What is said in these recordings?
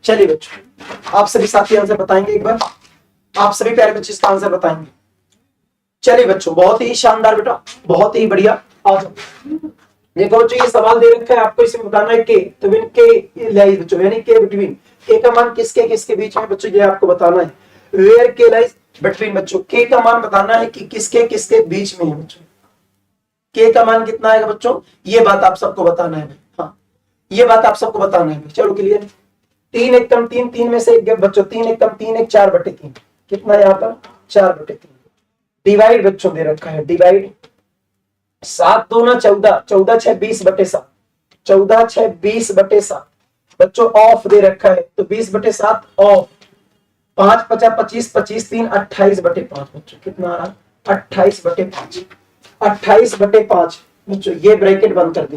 चलिए बच्चों, आप सभी साथी आंसर बताएंगे एक बार, आप सभी प्यारे बच्चे इसका आंसर बताएंगे। चलिए बच्चों, बहुत ही शानदार बेटा, बहुत ही बढ़िया। आ जाओ, देखो बच्चों ये सवाल दे रखा है आपको, इसमें बताना है के, तो बिन के लाइज बच्चों, यानी के बिटवीन, के का मान किसके किसके बीच में बच्चों, ये आपको बताना है। वेयर के लाइज बिटवीन बच्चों, के का मान बताना है कि किसके किसके बीच में है बच्चों, के का मान कितना आएगा बच्चों, ये बात आप सबको बताना है। हाँ, ये बात आप सबको बताना है। चलो क्लियर। 3 एकम 3, 3 में से एक गैप बच्चों, 3 एकम 3 एक 4/3, कितना यहाँ पर 4/3। डिवाइड बच्चों दे रखा है, डिवाइड 7 2 ना 14, 14 6 20/7, 14 6 20/7 बच्चों। ऑफ दे रखा है तो 20/7 ऑफ, 5 5 25, 25 3 28/5 बच्चों, कितना आ रहा 28/5, 28/5 बच्चों। ये ब्रैकेट बंद कर दी,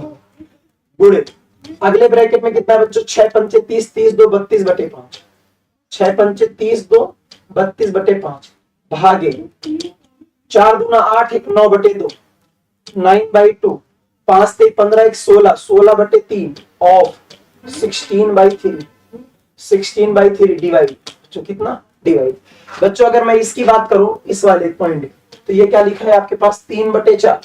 गुणे अगले ब्रैकेट में कितना बच्चों, 6 5 30, 30 2 32/5, 6 5 30 2 32/5 भागे 4 2 8 1 9/2, 9/2, 5 3 15 1 16, 16/3 ऑफ 16/3, 16/3 डिवाइड जो कितना डिवाइड बच्चों। अगर मैं इसकी बात करूं इस वाले पॉइंट, तो ये क्या लिखा है आपके पास 3/4,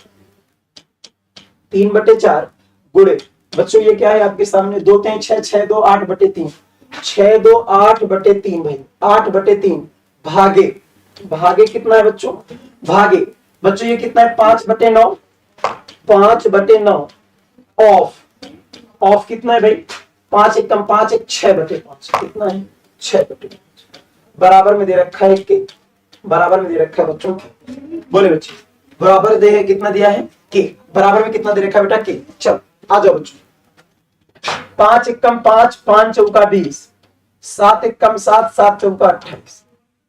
3/4 गुणे बच्चों ये क्या है आपके सामने, 2 3 6, 6 2 8/3, 6 2 8/3 भाई, 8/3 भागे, भागे कितना है बच्चों, भागे बच्चों ये कितना है 5/9, 5/9 ऑफ, ऑफ कितना है भाई 5 एकम 5 1 6/5, कितना है 6/5 बराबर में दे रखा है के, बराबर में दे रखा है बच्चों के, बोले बच्चे बराबर दे है, कितना दिया है के, बराबर में कितना दे रखा है बेटा के। चल आ जाओ बच्चों, 5 एकम 5, 5 चौका 20, 7 एकम 7, 7 चौका 28।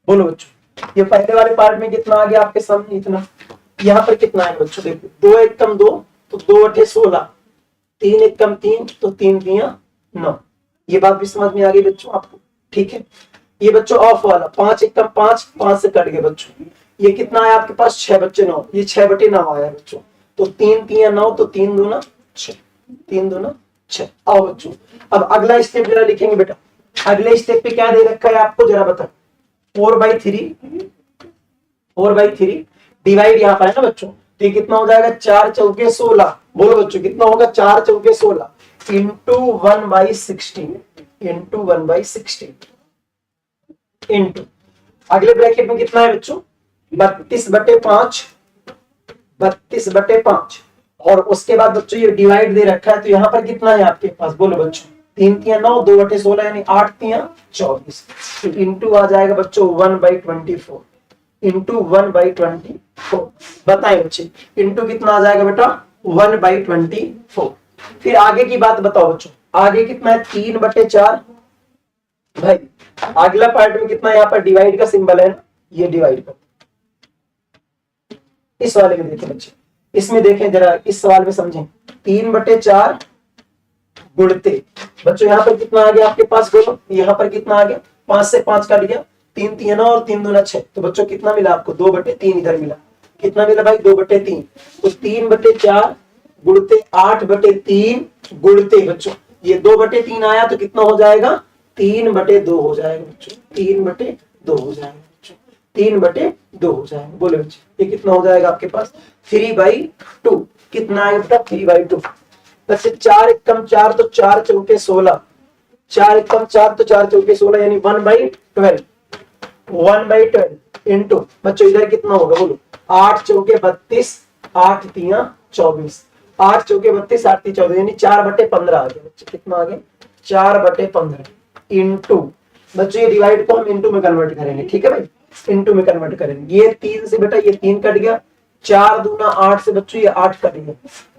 बोलो बच्चों ये पहले वाले पार्ट में कितना आ गया आपके सामने, इतना। यहाँ पर कितना है बच्चों, देखो 2 एकम 2 तो 2 8 16, 3 एकम 3 तो 3 3 9। ये बात भी समझ में आ गई बच्चों आपको, ठीक है। ये बच्चों ऑफ वाला 5 एकम 5, 5 से कट गए बच्चों, ये कितना है आपके पास 6 बच्चे 9, ये 6/9 आया बच्चों, तो 3 3 9 तो 3 2 6, 3 2 6। आओ बच्चों अब अगला स्टेप जरा लिखेंगे बेटा, अगले स्टेप पे क्या दे रखा है आपको जरा बता, 4/3, 4/3 डिवाइड यहाँ पर है ना बच्चों, तो ये कितना हो जाएगा 4 चौके 16। बोलो बच्चों कितना होगा 4 चौके 16 इंटू 1/16, इंटू 1/16 इंटू अगले ब्रैकेट में कितना है बच्चों 32/5, 32/5 और उसके बाद बच्चों ये डिवाइड दे रखा है, तो यहाँ पर कितना है आपके पास, बोलो बच्चों 3 3 9, 2/16 यानी 8 3 24, तो इंटू आ जाएगा बच्चों 1/24, इंटू 1/24। बताएं बच्चे इंटू कितना आ जाएगा बेटा 1/24। फिर आगे की बात बताओ बच्चों, आगे कितना है 3/4 भाई, अगला पार्ट में कितना यहाँ पर डिवाइड का सिंबल है ना, ये डिवाइड कर, इस वाले में देखें बच्चे, इसमें देखें जरा, इस सवाल में समझें, 3/4 गुणते बच्चों यहाँ पर कितना आ गया आपके पास, बोलो यहाँ पर कितना आ गया 5 से 5 काट गया, 3 3 9 और 3 2 6, तो बच्चों कितना मिला आपको 2/3 इधर मिला, कितना मिला भाई 2/3, तो 3/4 गुणते 8/3 गुणते बच्चों ये 2/3 आया तो कितना हो जाएगा 3/2 हो जाएगा बच्चों, 3/2 हो जाएगा बच्चों, 3/2 हो जाएगा। बोले बच्चे ये कितना हो जाएगा आपके पास 3/2, कितना आएगा बेटा 3/2 बच्चे। 4 एकम 4 तो 4 चौके 16, 4 एकम 4 तो 4 चौके 16 यानी 1/12, 1/12 इंटू बच्चों इधर कितना होगा बोलो 8 चौके 32, 8 3 24, 8 चौके 32, 8 3 24 यानी 4/15 आ गया बच्चे, कितना आ गया 4/15 इंटू बच्चों ये डिवाइड को हम इंटू में कन्वर्ट करेंगे, ठीक है भाई, इंटू में कन्वर्ट करेंगे। ये 3 से बेटा ये 3 कट गया, 4 दूना 8 से बच्चों ये 8 कट गया,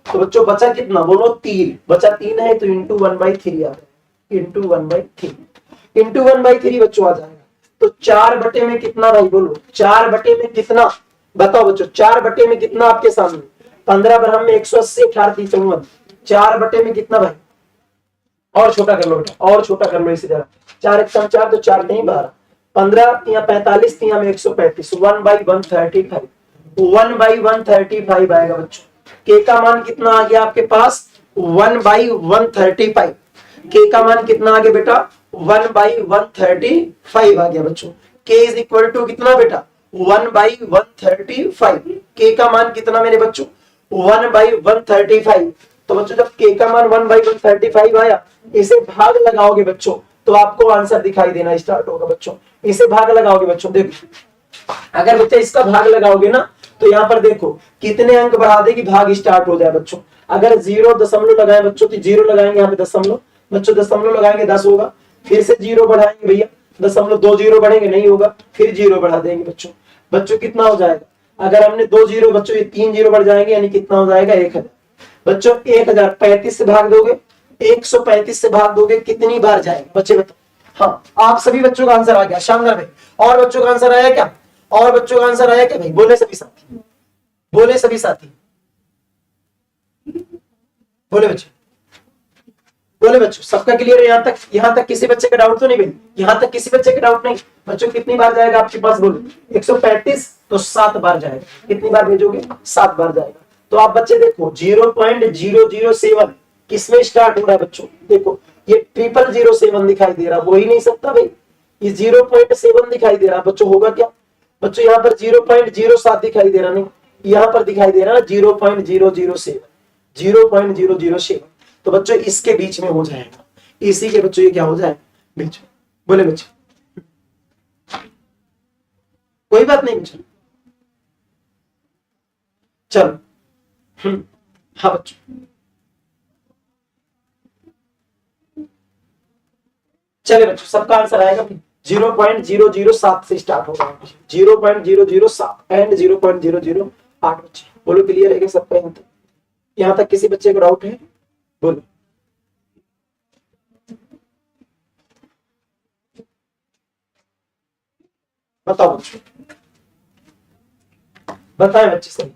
तो बच्चों बचा कितना बोलो 3, बचा 3 है तो इंटू 1/3 आ जाएगा, इंटू 1/3, इंटू 1/3 बच्चों आ जाएगा। तो 4 में कितना भाई बोलो 4 में कितना बताओ बच्चों, 4 में कितना आपके सामने 15 ब्रह्म में 180, 18 3 54, 4 में कितना भाई, और छोटा कर लो बेटा, और छोटा कर लो इसे जरा, 4 एकम 4 तो 4 नहीं 12, 15 3 45 3 में 135, 1/135, 1/135 आएगा बच्चों। के का मान कितना आ गया आपके पास 1/135, के का मान कितना आ गया बेटा 1/135 आ गया बच्चों। k इज इक्वल टू कितना बेटा 1/135। k का मान कितना मेरे बच्चों 1/135। तो बच्चों जब k का मान 1/135 आया, इसे भाग लगाओगे बच्चों तो आपको आंसर दिखाई देना स्टार्ट होगा बच्चों। इसे भाग लगाओगे बच्चों, देखो अगर बच्चे इसका भाग लगाओगे ना तो यहाँ पर देखो कितने अंक बढ़ा देगी, भाग स्टार्ट हो जाए बच्चों। अगर 0 लगाए बच्चों तो 0 लगाएंगे यहाँ पे दशमलव, बच्चों दशमलव लगाएंगे 10 होगा, फिर से 0 बढ़ाएंगे भैया, दशमलव 2 0 बढ़ेंगे नहीं होगा, फिर 0 बढ़ा देंगे बच्चों। बच्चों कितना हो जाएगा, अगर हमने 2 0 बच्चों ये 3 0 बढ़ जाएंगे, यानी कितना हो जाएगा 1000 बच्चों। 1035 से भाग दोगे, 135 से भाग दोगे, कितनी बार जाएगा बच्चे बताओ। हाँ आप सभी बच्चों का आंसर आ गया शानदार भाई। और बच्चों का आंसर आया क्या, और बच्चों का आंसर आया क्या भाई, बोले सभी साथी, बोले सभी साथी, बोले बच्चों, बोले बच्चों सबका क्लियर है यहाँ तक। यहाँ तक किसी बच्चे का डाउट तो नहीं भाई, यहाँ तक किसी बच्चे का डाउट नहीं बच्चों। कितनी बार जाएगा आपके पास, बोलो 135 तो 7 बार जाएगा। कितनी बार भेजोगे, 7 बार जाएगा। तो आप बच्चे देखो 0.007 किसमें स्टार्ट हो रहा है बच्चों, देखो ये 0007 दिखाई दे रहा, हो ही नहीं सकता भाई। ये 0.7 दिखाई दे रहा बच्चों, होगा क्या बच्चों, यहाँ पर 0.07 दिखाई दे रहा, नहीं यहाँ पर दिखाई दे रहा 0.007, 0.007। तो बच्चों इसके बीच में हो जाएगा, इसी के बच्चों ये क्या हो जाए बीच में, बोले बच्चों कोई बात नहीं बच्चों, चलो हाँ बच्चों चले बच्चों सबका आंसर आएगा 0.007 से स्टार्ट होगा, 0.007 एंड 0.008 बच्चे बोलो क्लियर है क्या सबका। यहाँ तक किसी बच्चे को डाउट है, बोलो बताओ बच्चों, बताएं बच्चे सही।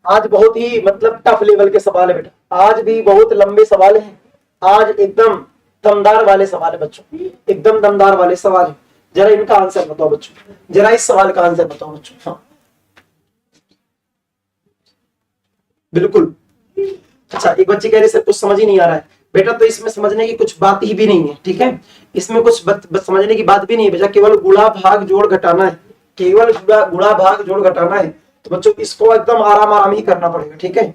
आज बहुत ही मतलब टफ लेवल के सवाल है बेटा, आज भी बहुत लंबे सवाल हैं, आज एकदम दमदार वाले सवाल है बच्चों, एकदम दमदार वाले सवाल है। जरा इनका आंसर बताओ बच्चों, जरा इस सवाल का आंसर बताओ बच्चों। हाँ बिल्कुल, अच्छा एक बच्चे कह रहे सर कुछ समझ ही नहीं आ रहा है बेटा, तो इसमें समझने की कुछ बात ही भी नहीं है, ठीक है इसमें कुछ समझने की बात भी नहीं है बेटा, केवल गुणा भाग जोड़ घटाना है, केवल गुणा भाग जोड़ घटाना है। तो बच्चों इसको एकदम आराम आराम ही करना पड़ेगा, ठीक है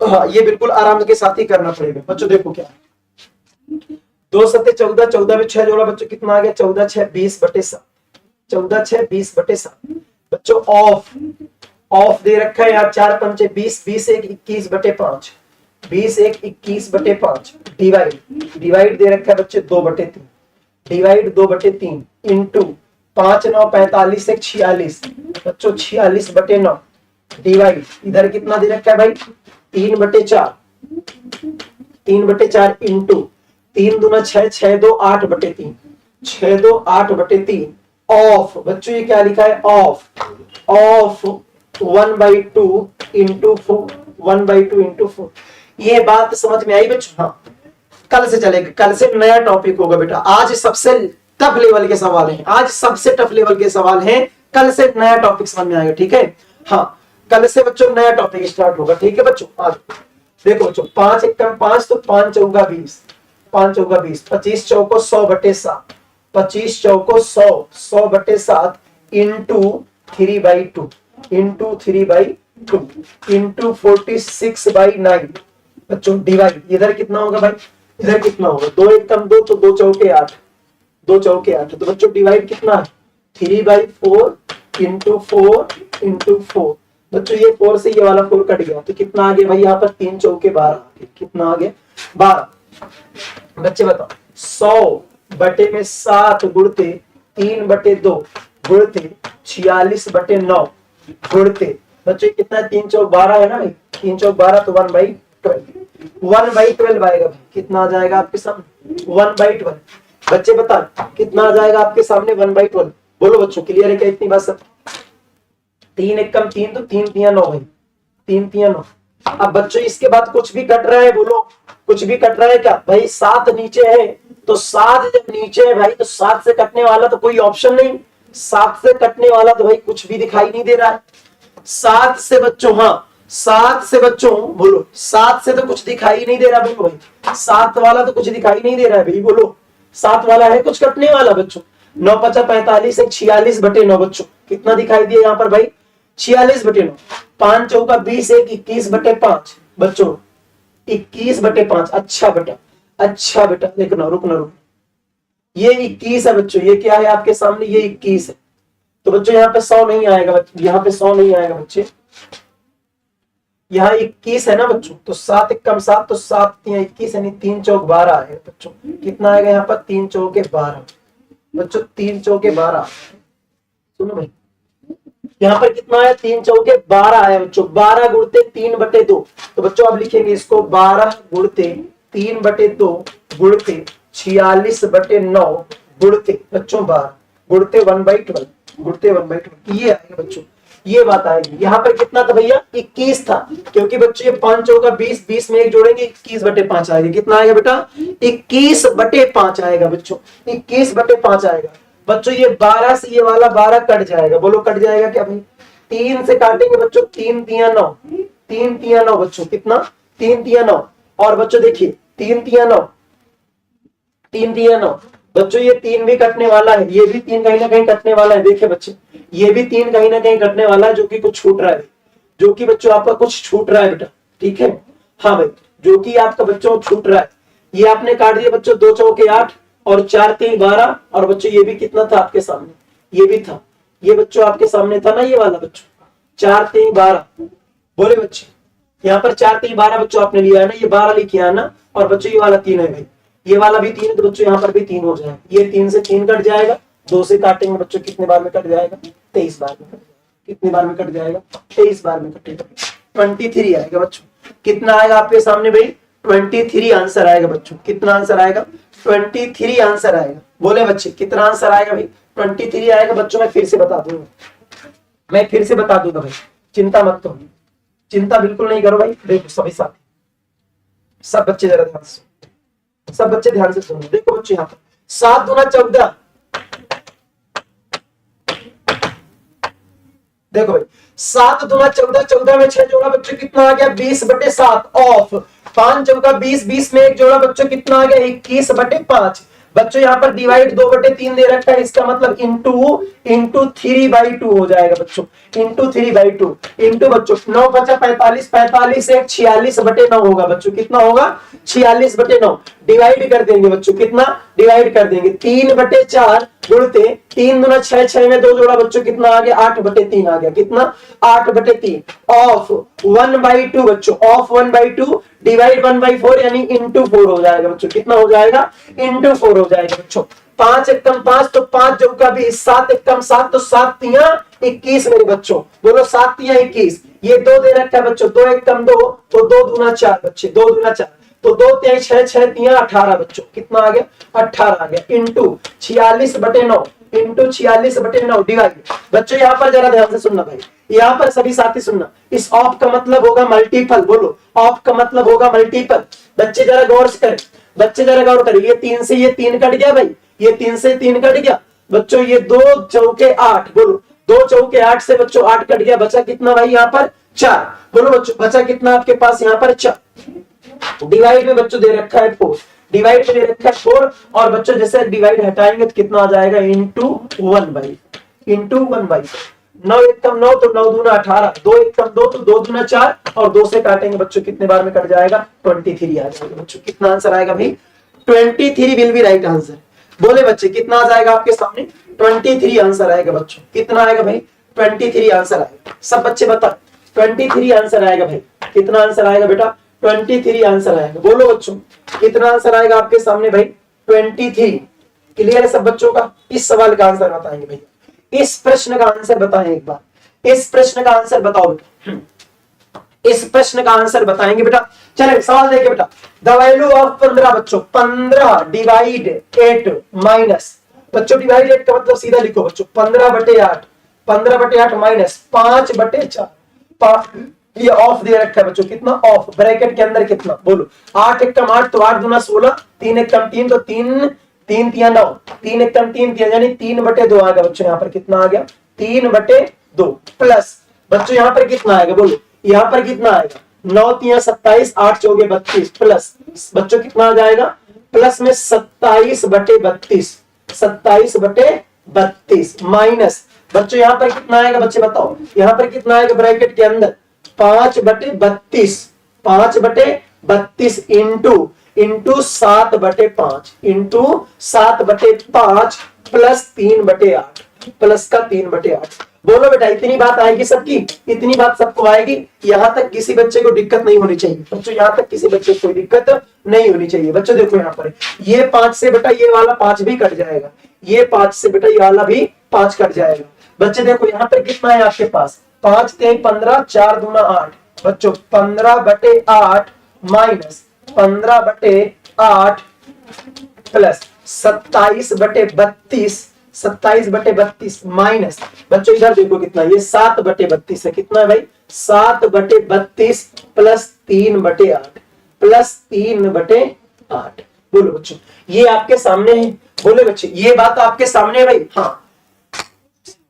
हाँ ये बिल्कुल आराम के साथ ही करना पड़ेगा बच्चों। देखो क्या 2 7 14, 14 में 6 जोड़ा बच्चों कितना आ गया 14 6 20/7, 14 6 20/7 बच्चों। ऑफ दे रखा है यहाँ 4 5 20, 20 1 21/5, 20 1 21/5 डिवाइड दे रखा है बच्चे 2/3, डिवाइड 2/3 इंटू 5 9 45 1 46 बच्चों 46/9 डिवाइड इधर कितना दे रखा है भाई 3/4, 3/4 इंटू 3 दूना 6 6 2 8/3, 6 2 8/3 ऑफ बच्चों ये क्या लिखा है ऑफ 1/2 इंटू 4, 1/2 इंटू 4। ये बात समझ में आई बच्चों। हाँ कल से चलेगा, कल से नया टॉपिक होगा बेटा, आज सबसे टफ लेवल के सवाल हैं, आज सबसे टफ लेवल के सवाल हैं, कल से नया टॉपिक समझ में आएगा, ठीक है हाँ कल से बच्चों नया टॉपिक स्टार्ट होगा, ठीक है बच्चों। आज देखो बच्चों 5 1 5 तो 5 चौका 20, 5 चौका 20, 25 चौको 100/7, 25 चौको 100, 100/7 इंटू 3/2 इंटू 3/2 इंटू 46/9 बच्चों डिवाइड इधर कितना होगा भाई, इधर कितना होगा 2 1 कम 2 तो 2 चौके 8, 2 चौके 8 तो बच्चों डिवाइड कितना है 3/4 इंटू 4 इंटू 4 बच्चों ये 4 से ये वाला 4 कट गया तो कितना आ गया भाई यहाँ पर 3 चौके 12, कितना आ गया 12। बच्चे बताओ 100/7 गुणते 3/2 गुणते 46/9 गुणते बच्चों कितना 3 चौक 12 है ना भाई, 3 चौक 12 तो 1/12, 1/12 आएगा भाई, कितना आ जाएगा आपके सामने 1/12। बच्चे बता कितना आ जाएगा आपके सामने 1/12, बोलो बच्चों क्लियर है क्या इतनी बात सब। 3 1 कम 3 तो 3 3 9 भाई, 3 3 9। अब बच्चों इसके बाद कुछ भी कट रहा है, बोलो कुछ भी कट रहा है क्या भाई, 7 नीचे है तो 7 जब नीचे है भाई तो 7 से कटने वाला तो कोई ऑप्शन नहीं, 7 से कटने वाला तो भाई कुछ भी दिखाई नहीं दे रहा है। 7 से बच्चों हाँ 7 से बच्चों बोलो, 7 से तो कुछ दिखाई नहीं दे रहा, बोलो भाई 7 वाला तो कुछ दिखाई नहीं दे रहा है भाई, बोलो 7 वाला है कुछ कटने वाला बच्चों। 9 5 45 एक 46/9 बच्चों, कितना दिखाई दिया यहाँ पर भाई 46/9। 5 चौका 20 एक 21/5 बच्चों, 21/5। अच्छा बेटा, अच्छा बेटा, रुकना रुकना रुकना, ये 21 है बच्चों, ये क्या है आपके सामने, ये 21 है। तो बच्चों यहाँ पे 100 नहीं आएगा, यहाँ पे 100 नहीं आएगा बच्चे, यहाँ 21 है ना बच्चों, तो 7 एकम 7, तो 7 3 21 यानी 3 चौक 12 आएगा बच्चों। कितना आएगा यहाँ पर 3 चौके 12 बच्चों, 3 चौके 12। सुनो भाई, यहाँ पर कितना आया 3 चौके 12 आया बच्चों। 12 गुणते 3/2, तो बच्चों आप लिखेंगे इसको 12 गुणते 3/2 गुणते 46/9 गुणते बच्चों 12 गुणते 1/12 गुणते 1/12, ये आएगा बच्चों, ये बात आएगी। यहाँ पर कितना था भैया 21 था, क्योंकि बच्चों ये 5 चौका 20, 20 में एक जोड़ेंगे 21/5 आएगा। कितना आएगा बेटा 21/5 आएगा बच्चों, 21/5 आएगा बच्चों। ये 12 से ये वाला 12 कट जाएगा, बोलो कट जाएगा क्या भाई, 3 से काटेंगे बच्चों, 3 3 9, 3 3 9 बच्चों, कितना 3 3 9। और बच्चों देखिए 3 3 9, 3 3 9 बच्चों, ये 3 भी कटने वाला है, ये भी 3 कहीं ना कहीं कटने वाला है। देखिए बच्चे, ये भी 3 कहीं ना कहीं कटने वाला है, जो कि कुछ छूट रहा है, जो कि बच्चों आपका कुछ छूट रहा है बेटा, ठीक है। हाँ भाई, जो कि आपका बच्चों छूट रहा है, ये आपने काट दिया बच्चों 2 चौके 8 और 4 3 12। और बच्चों ये भी कितना था आपके सामने, ये भी था, ये बच्चों आपके सामने था ना, ये वाला बच्चों 4 3 12 बोले बच्चे। यहाँ पर 4 3 12 बच्चों आपने लिया है ना, ये 12 लिखे है ना, और बच्चों ये वाला 3 है भाई, ये वाला भी 3 है, तो बच्चों यहाँ पर भी 3 हो जाएगा। ये 3 से 3 कट जाएगा, 2 से काटेंगे बच्चों, कितने बार में कट जाएगा 23 बार में। कितने बार में कट जाएगा 23 बार में कटेगा, 23 आएगा बच्चों। कितना आएगा आपके सामने भाई 23 आंसर आएगा बच्चों। कितना आंसर आएगा 23 आंसर आएगा, बोले बच्चे कितना आंसर आएगा भाई 23 आएगा बच्चों। मैं फिर से बता दूंगा, मैं फिर से बता दूंगा भाई, चिंता मत करो, चिंता बिल्कुल नहीं करो भाई। देखो सभी साथी, सब बच्चे जरा ध्यान से, सब बच्चे ध्यान से सुनो। देखो बच्चे यहाँ पर 7 दूना 14, देखो भाई 7 दूना 14, 14 में 6 जोड़ा बच्चों, कितना आ गया 20/7 ऑफ 5 चौका 20, 20 में एक जोड़ा बच्चों, कितना आ गया 21/5 बच्चों। यहाँ पर डिवाइड 2/3 दे रखा है, इसका मतलब इंटू 3/2 हो जाएगा बच्चों, इंटू 3/2 इंटू बच्चों 9 5 45, 45 एक 46/9 होगा बच्चों। कितना होगा 46/9, डिवाइड कर देंगे बच्चों, कितना डिवाइड कर देंगे 3/4 गुणते 3 दूना 6, 6 में 2 जोड़ा बच्चों, कितना आ गया 8/3 आ गया। कितना 8/3 ऑफ 1/2 बच्चों, ऑफ 1/2 डिवाइड 1/4 यानी इंटू 4 हो जाएगा बच्चों। कितना हो जाएगा इंटू 4 हो जाएगा बच्चों। 5 एकम 5, तो 5 चौका 20, 7 एकम 7, तो 7 तिया 21 मेरे बच्चों, बोलो 7 तिया 21। ये 2 दे रखा है बच्चों, 2 एकम 2, तो 2 दूना 4 बच्चे, 2 दूना 4, तो 2 तिया 6, 6 तिया 18 बच्चों। कितना आ गया 18 आ गया, इंटू 46/9 इंटू 46/9 डिवाइड बच्चों। यहाँ पर जरा ध्यान से सुनना भाई, यहाँ पर सभी साथी सुनना, इस ऑफ का मतलब होगा मल्टीपल, बोलो ऑफ का मतलब होगा मल्टीपल। बच्चे जरा गौर से करें, बच्चे जरा गौर करें, ये 3 से ये 3 कट गया भाई, ये 3 से 3 कट गया बच्चों, ये 2 चौके 8, बोलो 2 चौके 8 से बच्चों 8 कट गया, बचा कितना भाई यहाँ पर 4, बोलो बच्चों बचा कितना आपके पास यहाँ पर 4। डिवाइड में बच्चों दे रखा है 4, डिवाइड में दे रखा है 4, और बच्चों जैसे डिवाइड हटाएंगे तो कितना आ जाएगा इंटू 1/9 9 एकम 9, तो 9 दूना 18, 2 एकम 2, तो 2 दूना 4, और 2 से काटेंगे बच्चों, कितने बार में कट जाएगा 23 आ जाएगा बच्चों। कितना आंसर आएगा भाई 23 विल बी राइट आंसर। बोले बच्चे कितना आ जाएगा आपके सामने 23 आंसर आएगा बच्चों। कितना आएगा भाई 23 आंसर आएगा। सब बच्चे बता 23 आंसर आएगा भाई। कितना आंसर आएगा बेटा 23 आंसर आएगा। बोलो बच्चों कितना आंसर आएगा आपके सामने भाई 23। क्लियर है सब बच्चों का। इस सवाल का आंसर बताएंगे भैया, इस प्रश्न का आंसर बताएं एक बार, इस प्रश्न का आंसर बताओ बेटा, इस प्रश्न का आंसर बताएंगे बेटा। चले सवाल देखिए बेटा, द वैल्यू ऑफ 15 बच्चों, 15 डिवाइड 8 माइनस बच्चों, डिवाइड 8 का मतलब सीधा लिखो बच्चों 15/8, 15/8 माइनस 5/4, ये ऑफ दे रखा है बच्चों। कितना ऑफ ब्रैकेट के अंदर कितना, बोलो 8 एकम 8, तो 8 दूना 16, 3 एकम 3, तो 3 3 तिया 9, 3 एकम 3 तिया यानी 3/2 आ गया बच्चों। यहाँ पर कितना आ गया 3/2 प्लस बच्चों यहाँ पर कितना आएगा, बोलो यहाँ पर कितना आएगा 9 3 27, 8 चौके 32 प्लस बच्चों कितना आ जाएगा प्लस में 27/32, 27/32 माइनस बच्चों यहाँ पर कितना आएगा बच्चे बताओ, यहाँ पर कितना आएगा ब्रैकेट के अंदर 5/32, 5/32 इंटू 7/5 इंटू 7/5 प्लस 3/8 प्लस का 3/8। बोलो बेटा इतनी बात आएगी सबकी, इतनी बात सबको आएगी। यहां तक किसी बच्चे को दिक्कत नहीं होनी चाहिए बच्चों, यहां तक किसी बच्चे को कोई दिक्कत नहीं होनी चाहिए बच्चों। देखो यहाँ पर ये 5 से बेटा ये वाला 5 भी कट जाएगा, ये 5 से बेटा ये वाला भी 5 कट जाएगा बच्चे। देखो यहाँ पर कितना है आपके पास 5 3 15, 4 दूना 8 बच्चों 15/8 माइनस 15/8 प्लस 27/32, 27/32 माइनस बच्चों इधर देखो कितना ये 7/32 है, कितना है भाई 7/32 प्लस 3/8 प्लस 3/8। बोलो बच्चों ये आपके सामने है, बोले बच्चे ये बात आपके सामने है भाई, हाँ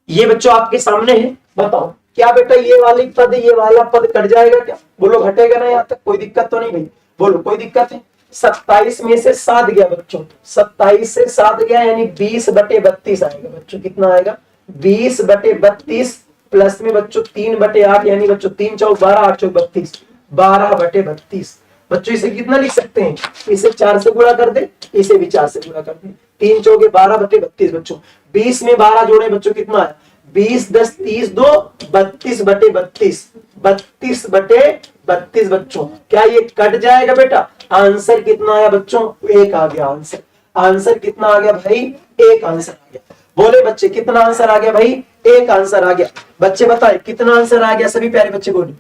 ये बच्चों आपके सामने है। बताओ क्या बेटा ये वाली पद ये वाला पद कट जाएगा क्या, बोलो घटेगा ना, यहाँ तक कोई दिक्कत तो नहीं भाई, बोलो कोई दिक्कत है। 27 में से 7 गया बच्चों, 27 से 7 गया यानी 20/32 आएगा बच्चों, कितना आएगा 20/32 प्लस में बच्चों 3/8 यानी बच्चों 3 चौक 12, 8 चौक 32, 12/32 बच्चों। इसे कितना लिख सकते हैं, इसे 4 से गुणा कर दे, इसे भी 4 से गुणा कर दे, 3 चौके 12/32 बच्चों। 20 में 12 जोड़े बच्चों कितना है 20 10 30 2 32/32, 32/32 बच्चों। क्या ये कट जाएगा बेटा, आंसर कितना आया बच्चों 1 आ गया आंसर, आंसर कितना आ गया भाई 1 आंसर आ गया। बोले बच्चे कितना आंसर आ गया भाई 1 आंसर आ गया। बच्चे बताए कितना आंसर आ गया, सभी प्यारे बच्चे बोले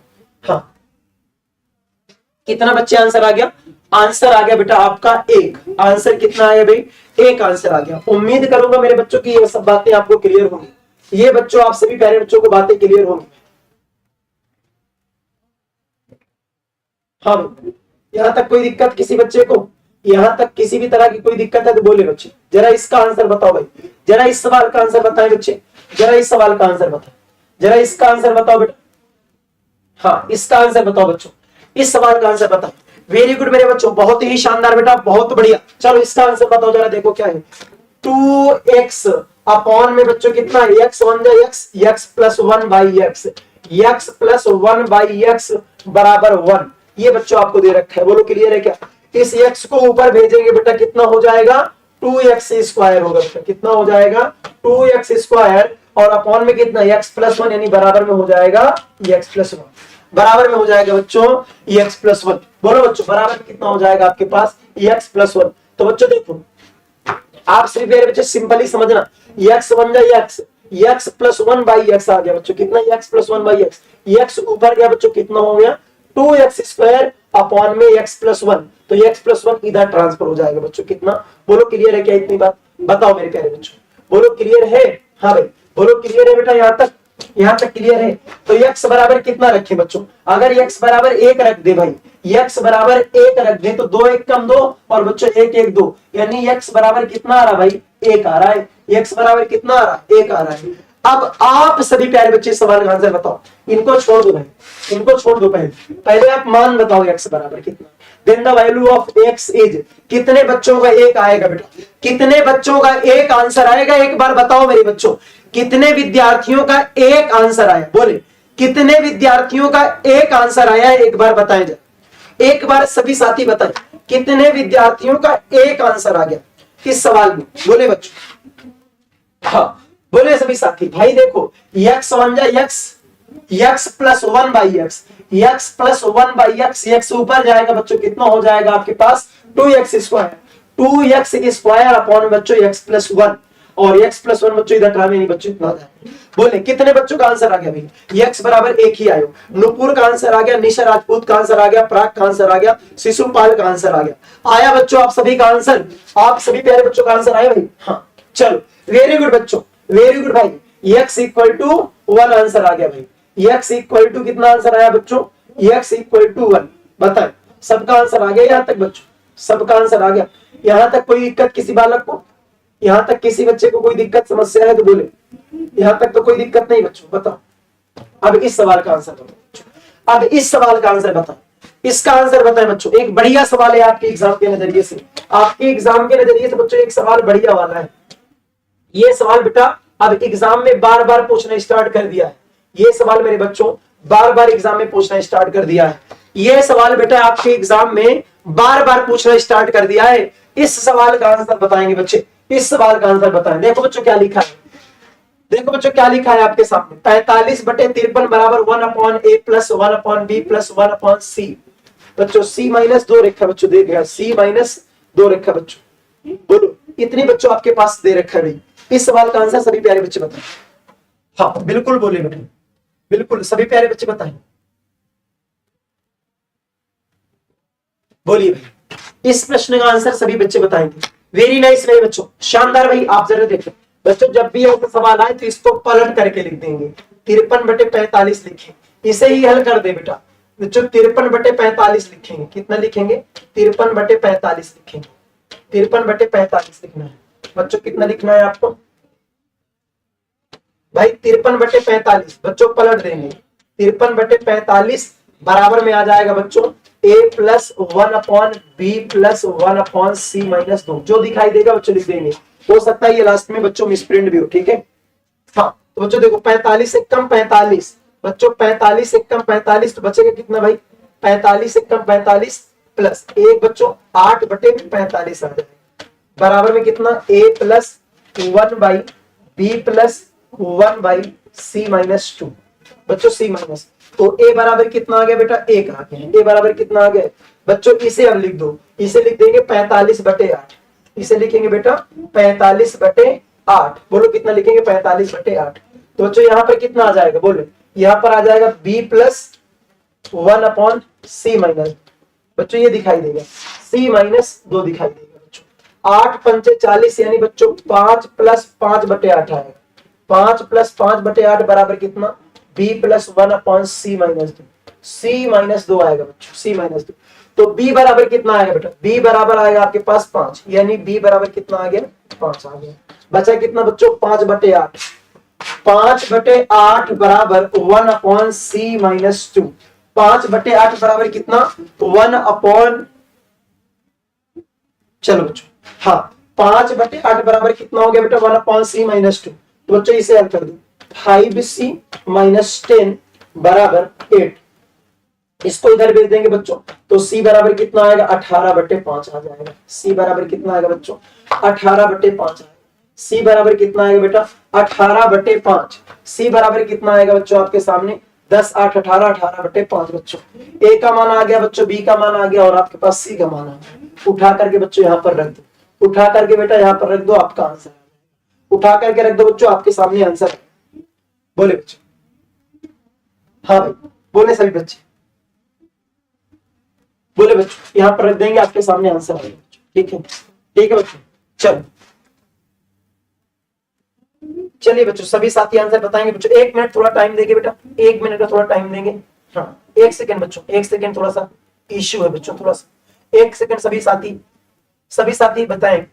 हाँ कितना बच्चे आंसर आ गया, आंसर आ गया बेटा आपका 1, आंसर कितना आया भाई 1 आंसर आ गया। उम्मीद करूंगा मेरे बच्चों की ये सब बातें आपको क्लियर होंगी, ये बच्चों आप सभी प्यारे बच्चों को बातें क्लियर होंगी। हाँ भाई यहां तक कोई दिक्कत किसी बच्चे को, यहां तक किसी भी तरह की कोई दिक्कत है तो बोले बच्चे। जरा इसका आंसर बताओ भाई, जरा इस सवाल का आंसर बताएं बच्चे, जरा इस सवाल का आंसर बताओ, जरा इसका आंसर बताओ बेटा, हाँ इसका आंसर बताओ बच्चों, इस सवाल का आंसर बताओ। वेरी गुड मेरे बच्चों, बहुत ही शानदार बेटा, बहुत बढ़िया। चलो इसका आंसर बताओ जरा, देखो क्या है 2x अपॉन में बच्चों कितना है x 1 x, x plus 1/x, x plus 1/x बराबर 1। ये बच्चों आपको दे रखा है, बोलो क्लियर है क्या। इस x को ऊपर भेजेंगे बेटा कितना हो जाएगा 2x² होगा बेटा, कितना हो जाएगा 2x² और अपॉन में कितना x प्लस 1 यानी बराबर में हो जाएगा x प्लस 1, बराबर में हो जाएगा बच्चों x प्लस 1। बोलो बच्चों बराबर में कितना हो जाएगा आपके पास x प्लस 1। तो बच्चों देखो आप सभी मेरे बच्चे सिंपली समझना, x 1 x, x plus 1/x आ गया बच्चों, कितना x प्लस 1/x, x ऊपर गया बच्चों कितना हो गया 2x² अपॉन में x प्लस 1, तो x प्लस 1 इधर ट्रांसफर हो जाएगा बच्चों, कितना। बोलो क्लियर है क्या इतनी बात, बताओ मेरे प्यारे बच्चों, बोलो क्लियर है, हाँ भाई बोलो क्लियर है बेटा, यहाँ तक क्लियर है। तो x बराबर कितना रखे बच्चों, अगर x बराबर 1 रख दे भाई, x बराबर 1 रख दे तो 2 1 कम 2 और बच्चों 1 1 2 यानी x बराबर कितना आ रहा भाई 1 आ रहा है, x बराबर कितना आ रहा है 1 आ रहा है। अब आप सभी प्यारे बच्चे सवाल का आंसर बताओ, इनको छोड़ दो भाई, इनको छोड़ दो, पहले आप मान बताओ x बराबर कितना। Then the value of x is, कितने बच्चों का 1 आएगा बेटा, कितने बच्चों का 1 आंसर आएगा, एक बार बताओ मेरे बच्चों, कितने विद्यार्थियों का 1 आंसर आया, बोले कितने विद्यार्थियों का 1 आंसर आया है, एक बार बताएं जरा, एक बार सभी साथी बताएं कितने विद्यार्थियों का 1 आंसर आ गया इस सवाल में, बोले बच्चों, हाँ बोले सभी साथी। भाई देखो x 1 x, x plus 1/x, x plus 1/x, x ऊपर जाएगा बच्चों कितना हो जाएगा आपके पास 2x², 2x² अपॉन बच्चों x प्लस 1 और x प्लस 1 बच्चों इधर ट्रांसफर नहीं बच्चों इतना जाएगा। बोले कितने बच्चों का आंसर आ गया भाई, x बराबर 1 ही आयो, नुपुर का आंसर आ गया, निशा राजपूत का आंसर आ गया, प्राग का आंसर आ गया, शिशुपाल का आंसर आ गया। आया बच्चों आप सभी का आंसर, आप सभी प्यारे बच्चों का आंसर आया भाई, हाँ चलो वेरी गुड बच्चों, वेरी गुड भाई। x इक्वल टू 1 आंसर आ गया भाई, x इक्वल टू कितना आंसर आया बच्चों, x इक्वल टू 1। बताएं सबका आंसर आ गया यहाँ तक बच्चों, सबका आंसर आ गया। यहाँ तक कोई दिक्कत किसी बालक को, यहाँ तक किसी बच्चे को कोई दिक्कत समस्या है तो बोले, यहाँ तक तो कोई दिक्कत नहीं बच्चों, बताओ। अब इस सवाल का आंसर बताओ, अब इस सवाल का आंसर बताएं, इसका आंसर बताएं बच्चों। एक बढ़िया सवाल है आपके एग्जाम के नजरिए से, आपके एग्जाम के नजरिए से बच्चों एक सवाल बढ़िया वाला है। ये सवाल बेटा अब एग्जाम में बार बार पूछना स्टार्ट कर दिया है। ये सवाल मेरे बच्चों बार बार एग्जाम में पूछना स्टार्ट कर दिया है। ये सवाल बेटा आपके एग्जाम में बार बार पूछना स्टार्ट कर दिया है। इस सवाल का आंसर बताएंगे बच्चे, इस सवाल का आंसर बताएं। देखो बच्चों क्या लिखा है, देखो बच्चों क्या लिखा है आपके सामने, 45/53 बराबर 1/a plus 1/b plus 1/c। बच्चों c माइनस 2 रखा बच्चों, दे गया c माइनस 2 रखा बच्चों। बोलो इतनी बच्चों आपके पास दे रखा है भाई। इस सवाल का आंसर सभी प्यारे बच्चे बताएं। हाँ बिल्कुल बोले बेटा, बिल्कुल सभी प्यारे बच्चे बताएं, बोलिए भाई। इस प्रश्न का आंसर सभी बच्चे बताएंगे। वेरी नाइस मेरे बच्चों, शानदार भाई। आप जरा देखो बच्चों, जब भी ऐसा सवाल आए तो इसको पलट करके लिख देंगे। 53/45 लिखे, इसे ही हल कर दे बेटा बच्चों। 53/45 लिखेंगे, कितना लिखेंगे? 53/45 लिखेंगे। 53/45 लिखना है बच्चों। कितना लिखना है आपको भाई? 53/45 बच्चों पलट देंगे। 53/45 बराबर में आ जाएगा बच्चों a plus 1/b plus 1/c minus 2। जो दिखाई देगा बच्चों लिख देंगे। हो सकता है ये लास्ट में बच्चों मिसप्रिंट भी हो, ठीक है। हाँ तो बच्चों देखो 45 से कम 45 बच्चों, 45 से कम 45 तो बचेगा कितना भाई? 45 से कम 45 प्लस 1 बच्चों 8/45 आ जाएगा। बराबर में कितना? a plus 1/b plus 1/c minus 2 बच्चों, c माइनस। तो a बराबर कितना आ गया बेटा? 1 आ गया। a बराबर कितना आ गया बच्चों? इसे अब लिख दो, इसे लिख देंगे 45/8। इसे लिखेंगे बेटा 45/8। बोलो कितना लिखेंगे? 45/8। तो बच्चों यहाँ पर कितना आ जाएगा? बोलो यहाँ पर आ जाएगा b प्लस 1/c माइनस। बच्चों ये दिखाई देगा c माइनस 2 दिखाई देगा बच्चों। 8 पंचे 40 यानी बच्चों 5 प्लस 5/8 आएगा। 5 प्लस 5/8 बराबर कितना? b plus 1/c minus 2। c minus 2 आएगा बच्चों, c माइनस 2। तो b बराबर कितना आएगा बेटा? b बराबर आएगा आपके पास 5, यानी b बराबर कितना आ गया? 5 आ गया। बचा कितना बच्चों? 5/8। 5/8 बराबर 1/c माइनस 2। 5/8 बराबर कितना? 1 चलो बच्चों, हाँ 5/8 बराबर कितना हो गया बेटा? 1/c minus 2। तो बच्चों इसे हल कर दो। 5c माइनस 10 बराबर 8। इसको इधर भेज देंगे बच्चों, तो c बराबर कितना आएगा? 18/5 आ जाएगा। c बराबर कितना आएगा बच्चों? 18/5 आएगा। c बराबर कितना आएगा बेटा? 18/5। c बराबर कितना आएगा बच्चों आपके सामने? 10 8 18 18/5 बच्चों। a का मान आ गया बच्चों, b का मान आ गया और आपके पास c का मान आ गया। उठा करके बच्चों यहाँ पर रख दो, उठा करके बेटा यहाँ पर रख दो, आपका आंसर उठा करके रख दो बच्चों, आपके सामने आंसर। बोले बच्चों, हाँ भाई बोले सभी बच्चे, बोले बच्चों यहाँ पर रख देंगे, आपके सामने आंसर आएगा। ठीक है, ठीक है बच्चों। चलो चलिए बच्चों, सभी साथी आंसर बताएंगे बच्चों। 1 मिनट थोड़ा टाइम देंगे बेटा, 1 मिनट का थोड़ा टाइम देंगे। हाँ 1 सेकंड बच्चों, 1 सेकंड थोड़ा सा इश्यू है बच्चों, थोड़ा सा 1 सेकंड। सभी साथी बताएं,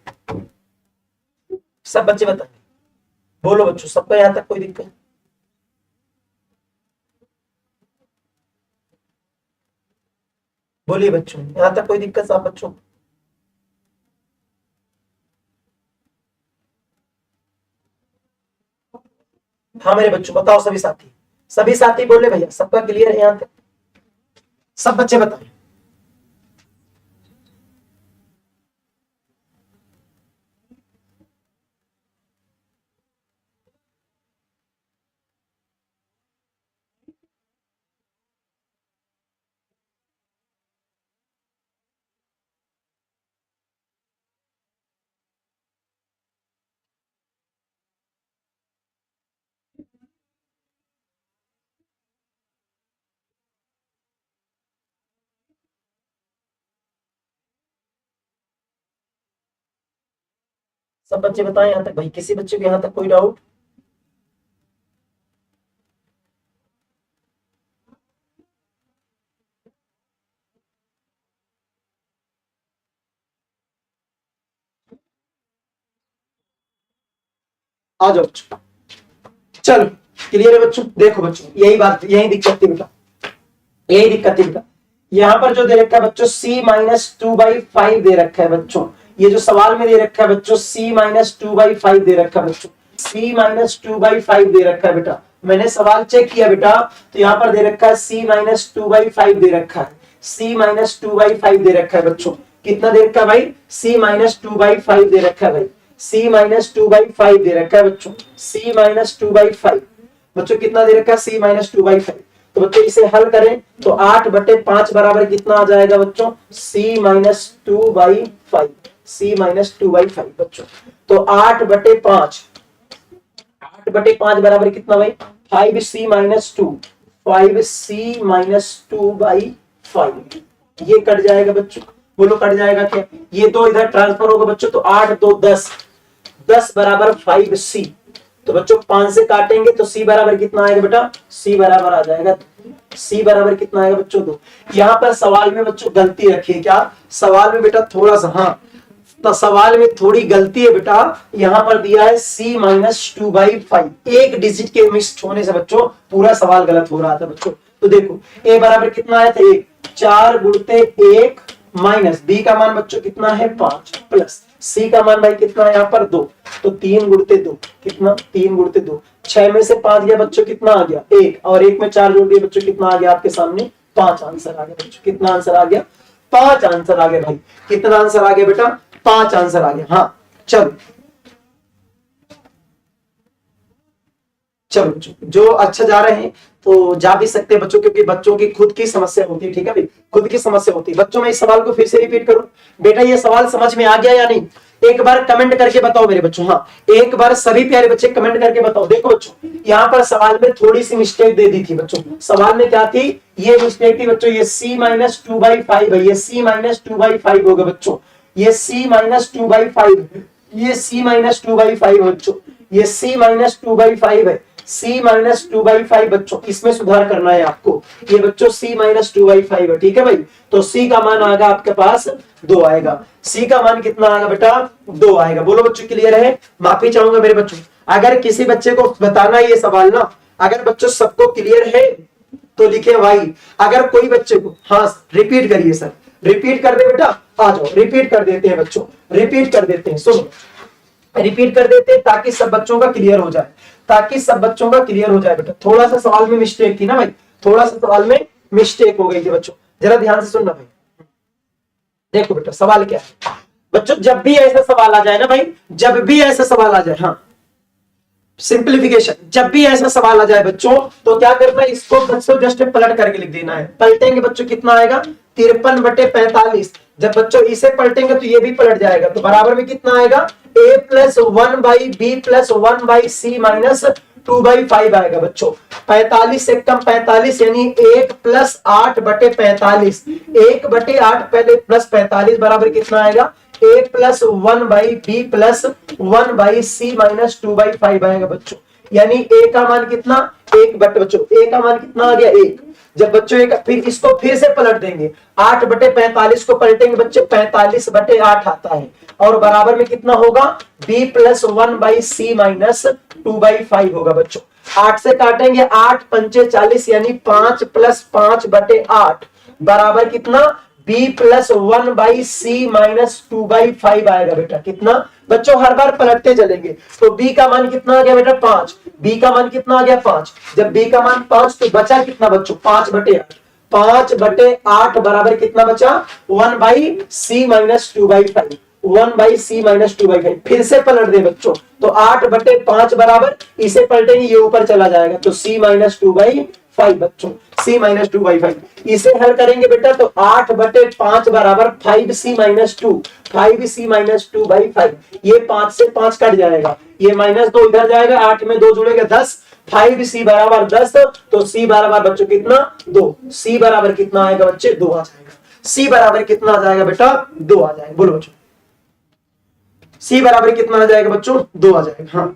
सब बच्चे बताएं। बोलो बच्चों, सबका यहाँ तक कोई दिक्कत? बोलिए बच्चों, यहाँ तक कोई दिक्कत सब बच्चों? हाँ मेरे बच्चों बताओ, सभी साथी बोले भैया, सबका क्लियर है यहाँ तक? सब बच्चे बताएं। सब बच्चे बताएं यहाँ तक भाई, किसी बच्चे को यहाँ तक कोई डाउट? आ जाओ बच्चों, चलो क्लियर है बच्चों। देखो बच्चों, यही बात, यही दिक्कत थी बेटा। यही दिक्कत है बेटा। यहाँ पर जो दे रखा है बच्चों c माइनस 2/5 दे रखा है बच्चों, ये जो सवाल में दे रखा है बच्चों c माइनस 2/5 दे रखा है बच्चों, c माइनस 2/5 दे रखा है बेटा। मैंने सवाल चेक किया बेटा, तो यहाँ पर दे रखा है c माइनस 2/5 दे रखा है, c माइनस 2/5 दे रखा है बच्चों। कितना दे रखा है भाई? c माइनस 2/5 दे रखा है भाई, c माइनस 2/5 दे रखा है बच्चों, c माइनस 2/5 बच्चों कितना दे रखा है? c minus 2/5। तो बच्चों इसे हल करें तो 8/5 बराबर कितना आ जाएगा बच्चों? c माइनस 2/5, c माइनस 2/5 बच्चों। तो 8/5, 8/5 बराबर कितना भाई? 5c minus 2, 5c minus 2/5। ये कट जाएगा बच्चों, बोलो कट जाएगा क्या? ये दो इधर ट्रांसफर होगा बच्चों, तो 8 2 10, 10 बराबर 5c। तो बच्चों 5 से काटेंगे तो c बराबर कितना आएगा बेटा? c बराबर आ जाएगा, c बराबर कितना आएगा बच्चों? 2। यहाँ पर सवाल में बच्चों गलती रखिए, क्या सवाल में बेटा? थोड़ा सा, हाँ तो सवाल में थोड़ी गलती है बेटा। यहाँ पर दिया है c माइनस 2/5, एक डिजिट के मिस होने से बच्चों पूरा सवाल गलत हो रहा था बच्चों। तो देखो a बराबर कितना आया था? 1, 4 गुणते 1 माइनस b का मान बच्चों कितना है? 5 प्लस c का मान भाई कितना है यहाँ पर? 2, तो 3 गुणते 2 कितना? 3 गुणते 2, 6 में से 5 गया बच्चों, कितना आ गया? 1, और 1 में 4 जोड़ दिए बच्चों, कितना आ गया आपके सामने? 5 आंसर आ गया बच्चों। कितना आंसर आ गया? 5 आंसर आ गया भाई। कितना आंसर आ गया बेटा? 5 आंसर आ गया। हाँ चलो चलो बच्चों, जो अच्छा जा रहे हैं तो जा भी सकते हैं बच्चों, क्योंकि बच्चों की खुद की समस्या होती है। ठीक है भाई, खुद की समस्या होती है बच्चों। मैं इस सवाल को फिर से रिपीट करूं बेटा, ये सवाल समझ में आ गया या नहीं? एक बार कमेंट करके बताओ मेरे बच्चों। हाँ एक बार सभी प्यारे बच्चे कमेंट करके बताओ। देखो बच्चों, यहाँ पर सवाल में थोड़ी सी मिस्टेक दे दी थी बच्चों। सवाल में क्या थी? ये मिस्टेक थी बच्चों, ये c माइनस 2/5 है, ये c माइनस 2/5 होगा बच्चों, ये c माइनस 2/5, ये c माइनस 2/5 बच्चों, ये c माइनस 2/5 है, c माइनस 2/5 बच्चों। इसमें सुधार करना है आपको। ये बच्चों c माइनस 2/5 है, ठीक है भाई। तो c का मान आएगा आपके पास 2 आएगा। c का मान कितना आएगा बेटा? 2 आएगा। बोलो बच्चों क्लियर है? माफी चाहूंगा मेरे बच्चों, अगर किसी बच्चे को बताना ये सवाल ना, अगर बच्चों सबको क्लियर है तो लिखे भाई। अगर कोई बच्चे को, हाँ रिपीट करिए सर, रिपीट कर दे बेटा, आ जाओ रिपीट कर देते हैं बच्चों, रिपीट कर देते हैं। सुनो, रिपीट कर देते हैं ताकि सब बच्चों का क्लियर हो जाए, ताकि सब बच्चों का क्लियर हो जाए बेटा। थोड़ा सा सवाल में मिस्टेक थी ना भाई, थोड़ा सा सवाल में मिस्टेक हो गई थी बच्चों, जरा ध्यान से सुनना भाई। देखो बेटा सवाल क्या है बच्चों, जब भी ऐसा सवाल आ जाए ना भाई, जब भी ऐसा सवाल आ जाए, हाँ सिंप्लीफिकेशन, जब भी ऐसा सवाल आ जाए बच्चों तो क्या करना है? इसको बच्चों जस्ट पलट करके लिख देना है। पलटेंगे बच्चों कितना आएगा? 53/45। जब बच्चों इसे पलटेंगे तो ये भी पलट जाएगा, तो बराबर में कितना आएगा? a plus 1/b plus 1/c minus 2/5 आएगा बच्चों। 45 से कम 45 यानी 1 प्लस 8/45, 1/8 पहले प्लस 45 बराबर कितना आएगा? a plus 1/b plus 1/c minus 2/5 आएगा बच्चों। यानी a का मान कितना? 1 बटे बच्चों, a का मान कितना आ गया? 1। जब बच्चों एक, फिर इसको फिर से पलट देंगे, 8/45 को पलटेंगे बच्चे, 45/8 आता है, और बराबर में कितना होगा? b प्लस 1/c माइनस 2/5 होगा बच्चों। 8 से काटेंगे, 8 पंचे 40 यानी 5 प्लस 5/8 बराबर कितना? b प्लस 1/c माइनस 2/5 आएगा बेटा। कितना बच्चों? हर बार पलटते चलेंगे। तो b का मान कितना आ गया बेटा? 5। b का मान कितना आ गया? 5। जब b का मान 5 तो बचा कितना बच्चों? 5/8। 5/8 बराबर कितना बचा? 1/c minus 2/5, 1/c minus 2/5। फिर से पलट दे बच्चों, तो 8/5 बराबर, इसे पलटेंगे ये ऊपर चला जाएगा, तो c माइनस 2/5 बच्चों, c माइनस 2/5। इसे हल करेंगे बेटा तो 8/5 बराबर 5c माइनस 2, 5c माइनस 2/5। ये 5 से 5 कट जाएगा, ये -2 इधर जाएगा, 8 में 2 जुड़ेगा 10, 5c बराबर 10, तो c बराबर बच्चों कितना? 2। c बराबर कितना आएगा बच्चे? 2 आ जाएगा। c बराबर कितना आ जाएगा बेटा? 2 आ जाएगा। बोलो बच्चों c बराबर कितना आ जाएगा बच्चों? 2 आ जाएगा। हाँ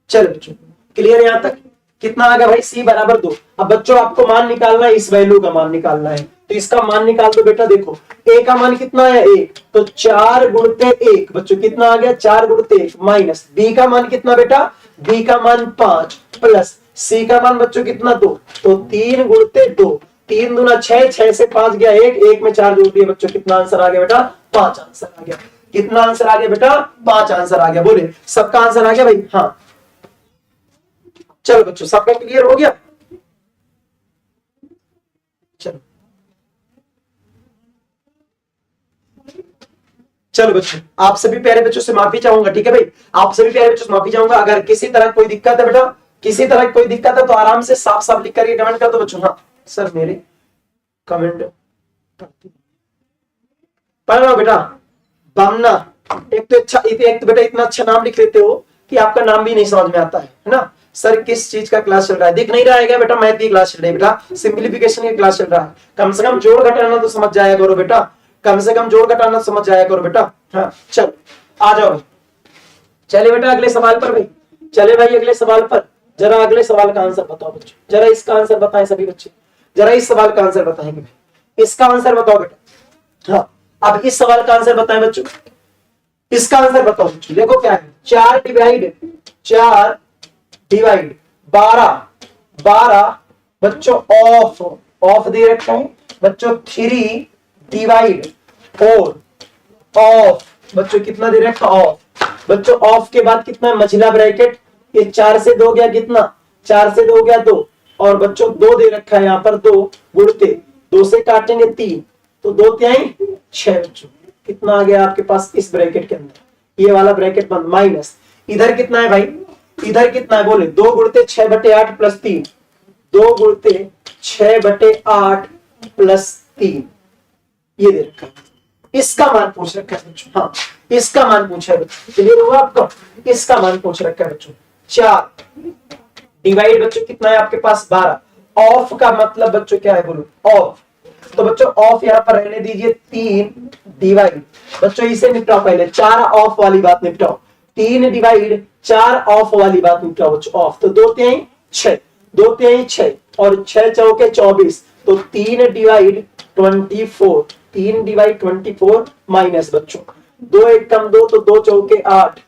चलो बच्चों क्लियर है यहां तक? कितना आ गया भाई? c बराबर 2। अब बच्चों आपको मान निकालना है, इस वैल्यू का मान निकालना है, तो इसका मान निकाल दो बेटा। देखो a का मान कितना है? 1, तो 4 गुणते 1 बच्चों कितना आ गया? 4 गुणते 1 माइनस b का मान कितना बेटा? b का मान 5 प्लस सी का मान बच्चों कितना 2, तो 3 गुणते 2, 3 दूना 6, 6 से 5 गया 1, 1 में 4 जोड़ दिए बच्चों, कितना आंसर आ गया बेटा 5 आंसर आ गया। कितना आंसर आ गया बेटा 5 आंसर आ गया। बोले सबका आंसर आ गया भाई? हाँ चलो बच्चों सबका क्लियर हो गया। चलो चलो बच्चों आप सभी प्यारे बच्चों से माफी चाहूंगा, ठीक है भाई, आप सभी प्यारे बच्चों से माफी चाहूंगा। अगर किसी तरह कोई दिक्कत है बेटा, किसी तरह कोई दिक्कत है तो आराम से साफ साफ लिख करके कमेंट कर दो बच्चों। हाँ सर मेरे कमेंट पढ़ रहा बेटा। बामना एक तो अच्छा, एक तो बेटा इतना अच्छा नाम लिख लेते हो कि आपका नाम भी नहीं समझ में आता है ना। सर किस चीज का क्लास चल रहा है? दिख नहीं रहा है क्या बेटा? मैथ की क्लास चल रही है बेटा, सिंप्लीफिकेशन की क्लास चल रहा है। कम से कम जोड़ घटाना तो समझ जाया करो बेटा, कम से कम जोड़ घटाना समझ जाया करो बेटा। हाँ चल आ जाओ, चले बेटा अगले सवाल पर भाई, चले भाई अगले सवाल पर। जरा अगले सवाल का आंसर बताओ बच्चों, जरा इसका आंसर बताएं सभी बच्चे, जरा इस सवाल का आंसर बताएंगे भाई, इसका आंसर बताओ बेटा। हाँ अब इस सवाल का आंसर बताएं बच्चों, इसका आंसर बताओ बच्चों। देखो क्या है, 4 डिवाइड 12, 12 बच्चों ऑफ, ऑफ दे रखा है बच्चों, 3 डिवाइड 4 ऑफ बच्चों, कितना दे रखा ऑफ बच्चों। ऑफ के बाद कितना मझिला ब्रैकेट, ये 4 से 2 गया कितना, 4 से 2 गया 2, और बच्चों 2 दे रखा है यहाँ पर, 2 गुणते 2 से काटेंगे 3, तो 2 तिहाई 6 बच्चों, कितना आ गया आपके पास इस ब्रैकेट के अंदर, ये वाला ब्रैकेट बंद, माइनस इधर कितना है भाई, इधर कितना है बोले, 2 गुणते 6/8 प्लस 3, 2 गुणते 6/8 प्लस 3, ये दे रखा है, इसका मान पूछ रखा है बच्चों। हाँ इसका मान पूछा है बच्चों, क्लियर हुआ आपको? इसका मान पूछ रखा है बच्चों। 4 डिवाइड बच्चों कितना है आपके पास 12, ऑफ का मतलब बच्चों क्या है बोलो, ऑफ, तो बच्चों ऑफ यहाँ पर रहने दीजिए, 3 डिवाइड बच्चों, इसे निपटाओ पहले, 4 ऑफ वाली बात निपटाओ, 3 डिवाइड 4 ऑफ वाली बात निपटाओ बच्चों, ऑफ तो 2 तिहाई 6, 2 तिहाई 6 और 6 चौके 24, तो 3 डिवाइड 24, 3 डिवाइड 24 माइनस बच्चों, 2 एक कम 2, तो 2 चौके 8,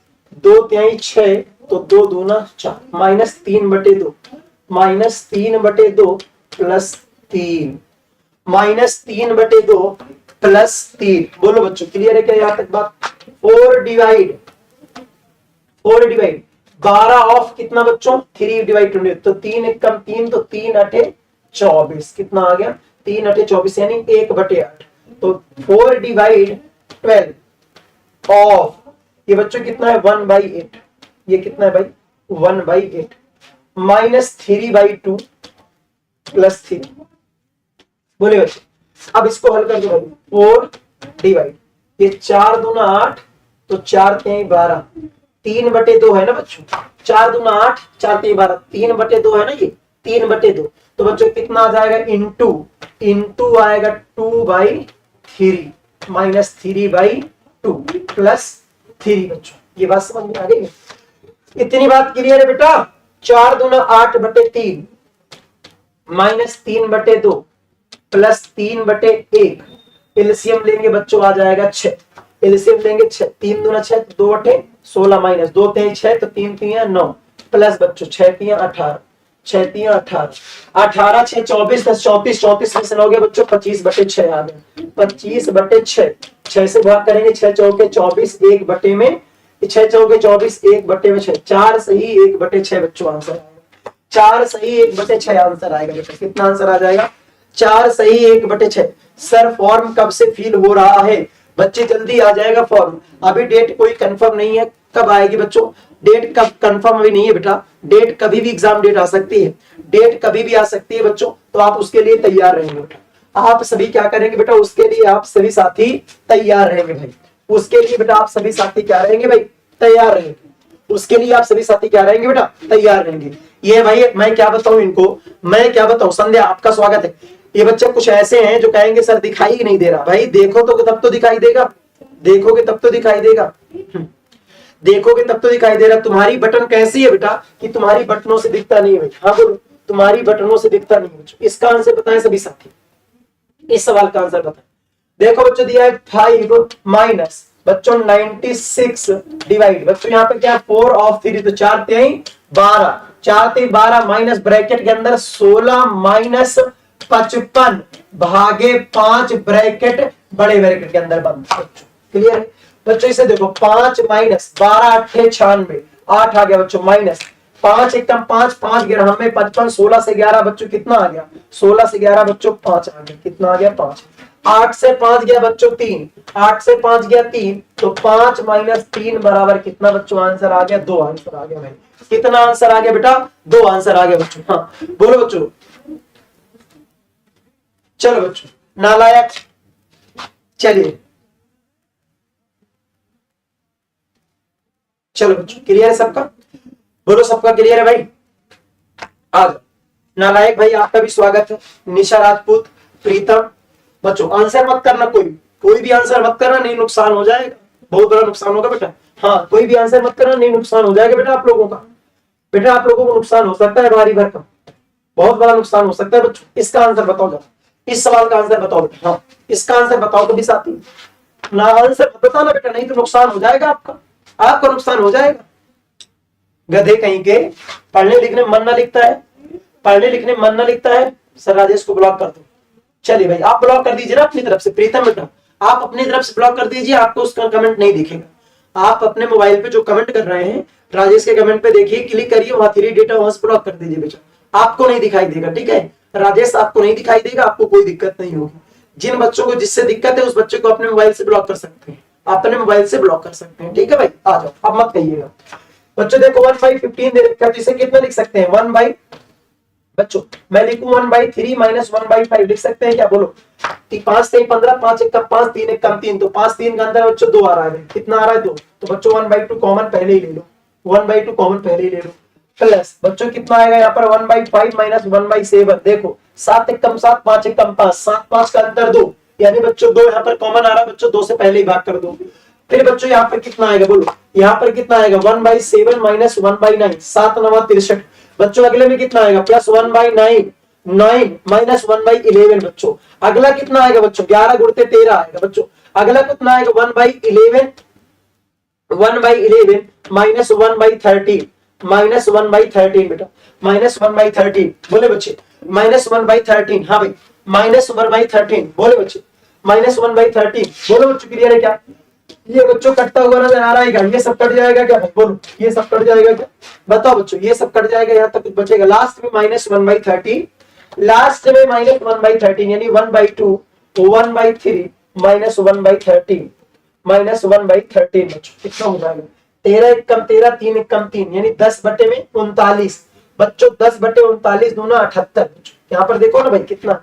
2 तिहाई 6, तो 2 दूना 4, minus 3/2, minus 3/2 plus 3, minus 3/2 plus 3, बोलो बच्चों क्लियर है क्या यहां तक बात? 4 डिवाइड 12 ऑफ कितना बच्चों, 3 डिवाइड 20, तो 3 एक कम 3, तो 3 8 24, कितना आ गया 3 8 24 यानी 1/8, तो 4 डिवाइड 12 ऑफ, ये बच्चों कितना है 1/8, ये कितना है भाई 1/8, माइनस 3/2 प्लस 3, बोले बच्चे। अब इसको हल कर दो भाई, 4 डिवाइड, ये 4 दूना 8, तो 4 तिहाई 12, 3/2 है ना बच्चों, 4 दूना 8, 4 तिहाई 12, 3/2 है ना ये, 3/2, तो बच्चों कितना आ जाएगा, इंटू आएगा 2/3 माइनस 3/2 प्लस 3 बच्चों, ये बात समझ में आ गई? इतनी बात क्लियर है बेटा? 4 दूना 8/3 माइनस 3/2 प्लस 3/1, एलसीएम लेंगे बच्चों आ जाएगा 6, एलसीएम लेंगे 6, 3 दूना 6, 2 8 16 माइनस 2 तिहाई 6, तो 3 तिहाई 9 प्लस बच्चों 6 तिहाई 18, 6 तिहाई 18, 18 6 24 10 34, 34 में से 9 गया बच्चों 25/6 आ गया, 25/6, 6 से भाग करेंगे 6 चौके 24, 1 बटे में 6 चौके 24, 1 बटे में 6, 4 सही 1/6 बच्चों आंसर आएगा, 4 सही 1/6 आंसर आएगा बेटा, कितना आंसर आ जाएगा 4 सही 1/6। सर फॉर्म कब से फिल हो रहा है बच्चे? जल्दी आ जाएगा फॉर्म, अभी डेट कोई कंफर्म नहीं है, कब आएगी बच्चों? डेट कब कंफर्म अभी नहीं है बेटा, डेट कभी भी एग्जाम डेट आ सकती है, डेट कभी भी आ सकती है बच्चों, तो आप उसके लिए तैयार रहेंगे बेटा। आप सभी क्या करेंगे बेटा, उसके लिए आप सभी साथी तैयार रहेंगे भाई, उसके लिए बेटा आप सभी साथी क्या रहेंगे भाई, तैयार रहेंगे, उसके लिए आप सभी साथी क्या रहेंगे बेटा, तैयार रहेंगे। ये भाई मैं क्या बताऊं इनको, मैं क्या बताऊं, संध्या आपका स्वागत है। ये बच्चे कुछ ऐसे हैं जो कहेंगे सर दिखाई ही नहीं दे रहा, भाई देखो तो तब तो दिखाई देगा, देखोगे तब तो दिखाई देगा, देखोगे तब तो दिखाई दे रहा। तुम्हारी बटन कैसी है बेटा कि तुम्हारी बटनों से दिखता नहीं है भाई? हाँ बोलो, तुम्हारी बटनों से दिखता नहीं है। इसका आंसर बताएं सभी साथी, इस सवाल का आंसर बताएं। देखो बच्चों दिया है 5 माइनस बच्चों 96 डिवाइड, बच्चों यहाँ पे क्या 4 ऑफ 3, तो 4 तिहाई 12 4 3 12 माइनस ब्रैकेट के अंदर 16 माइनस 55 भागे 5 ब्रैकेट बड़े ब्रैकेट के अंदर बंद। क्लियर है बच्चों? इसे देखो 5 माइनस 12 8 96 8 आ गया बच्चों, माइनस 5 एकम 5 5 ग्राम में 55 16 से 11 बच्चों कितना आ गया? 16 से 11 बच्चों 5 आ गया। कितना आ गया? 5। 8 से 5 गया बच्चों 3, 8 से 5 गया 3, तो 5 माइनस 3 बराबर कितना बच्चों आंसर आ गया? 2 आंसर आ गया भाई। कितना आंसर आ गया बेटा? 2 आंसर आ गया बच्चों। हाँ बोलो बच्चों। चलो बच्चों, नालायक। चलिए चलो बच्चों, क्लियर है सबका? बोलो सबका क्लियर है भाई? आज नालायक भाई आपका भी स्वागत है। निशा राजपूत, प्रीतम। बच्चों आंसर मत करना, कोई भी आंसर मत करना, नहीं नुकसान हो जाएगा, बहुत बड़ा नुकसान होगा बेटा। हाँ कोई भी आंसर मत करना, नहीं नुकसान हो जाएगा बेटा आप लोगों का। बेटा आप लोगों को नुकसान हो सकता है भारी भरकम, बहुत बड़ा नुकसान हो सकता है बच्चों। इसका आंसर बताओ जरा, इस सवाल का आंसर बताओ बेटा। हाँ इसका आंसर बताओ कभी साथी। ना आंसर बताना बेटा, नहीं तो नुकसान हो जाएगा आपका, आपका नुकसान हो जाएगा। गधे कहीं के, पढ़ने लिखने मन ना लिखता है, पढ़ने लिखने मन ना लिखता है। सर राजेश को ब्लॉक कर दो। चलिए भाई आप ब्लॉक कर दीजिए ना अपनी तरफ से। प्रीतम बेटा आप अपनी तरफ से ब्लॉक कर दीजिए, आपको उसका कमेंट नहीं दिखेगा। आप अपने मोबाइल पे जो कमेंट कर रहे हैं राजेश के कमेंट पे देखिए, क्लिक करिए, वहां 3 डेटा वहां से ब्लॉक कर दीजिए बेटा। आपको नहीं दिखाई देगा, ठीक है राजेश? आपको नहीं दिखाई देगा, आपको कोई दिक्कत नहीं होगी। जिन बच्चों को जिससे दिक्कत है उस बच्चे को अपने मोबाइल से ब्लॉक कर सकते हैं, अपने मोबाइल से ब्लॉक कर सकते हैं, ठीक है भाई? आ जाओ, अब मत कहिएगा। बच्चों देखो 1/15 दे रखा है, तो इसे कितना लिख सकते हैं? 1 बाई, बच्चों मैं लिखूं 1/3 माइनस 1/5 लिख सकते हैं क्या? बोलो। 5 3 15, 5 1 5, 3 1 3, तो 5 3 का अंदर बच्चों 2 आ रहा है। कितना आ रहा है? 2। तो बच्चों 1/2 कॉमन पहले ही ले लो, 1/2 कॉमन पहले ही ले लो। प्लस बच्चों कितना आएगा यहाँ पर? 1/5 माइनस 1/7। देखो 7 1 7, 5 1 5, 7 5 का अंतर 2, यानी बच्चों 2 यहाँ पर कॉमन आ रहा है बच्चों, 2 से पहले ही भाग कर दो। फिर बच्चों यहाँ पर कितना आएगा? बोलो यहाँ पर कितना आएगा? 1/7 माइनस 1/9, 7 9 63। बच्चों अगले में कितना आएगा? Plus 1/9, 9 minus 1/11। बच्चों अगला कितना आएगा? बच्चों 11 गुणते 13 आएगा। बच्चों अगला कितना आएगा? 1/11, 1/11 माइनस 1/13, माइनस 1/13 बेटा, माइनस 1/13। बोले बच्चे माइनस 1/13। हाँ भाई माइनस 1/13 बोले बच्चे, माइनस 1/13 बोलो बच्चों। क्लियर है क्या? ये बच्चों कटता हुआ नजर आ रहा है क्या? ये सब कट जाएगा क्या? बोलो ये सब कट जाएगा क्या? बताओ बच्चों, ये सब कट जाएगा, यहाँ तक कुछ बचेगा? लास्ट में माइनस 1/13, लास्ट में माइनस 1/13, यानी 1/2, 1/3 माइनस 1/13, माइनस 1/13। बच्चों कितना हो जाएगा? 13 1 कम 13, 3 1 कम 3, यानी 10/39। बच्चों 10/39 दूना 78। यहाँ पर देखो ना भाई कितना,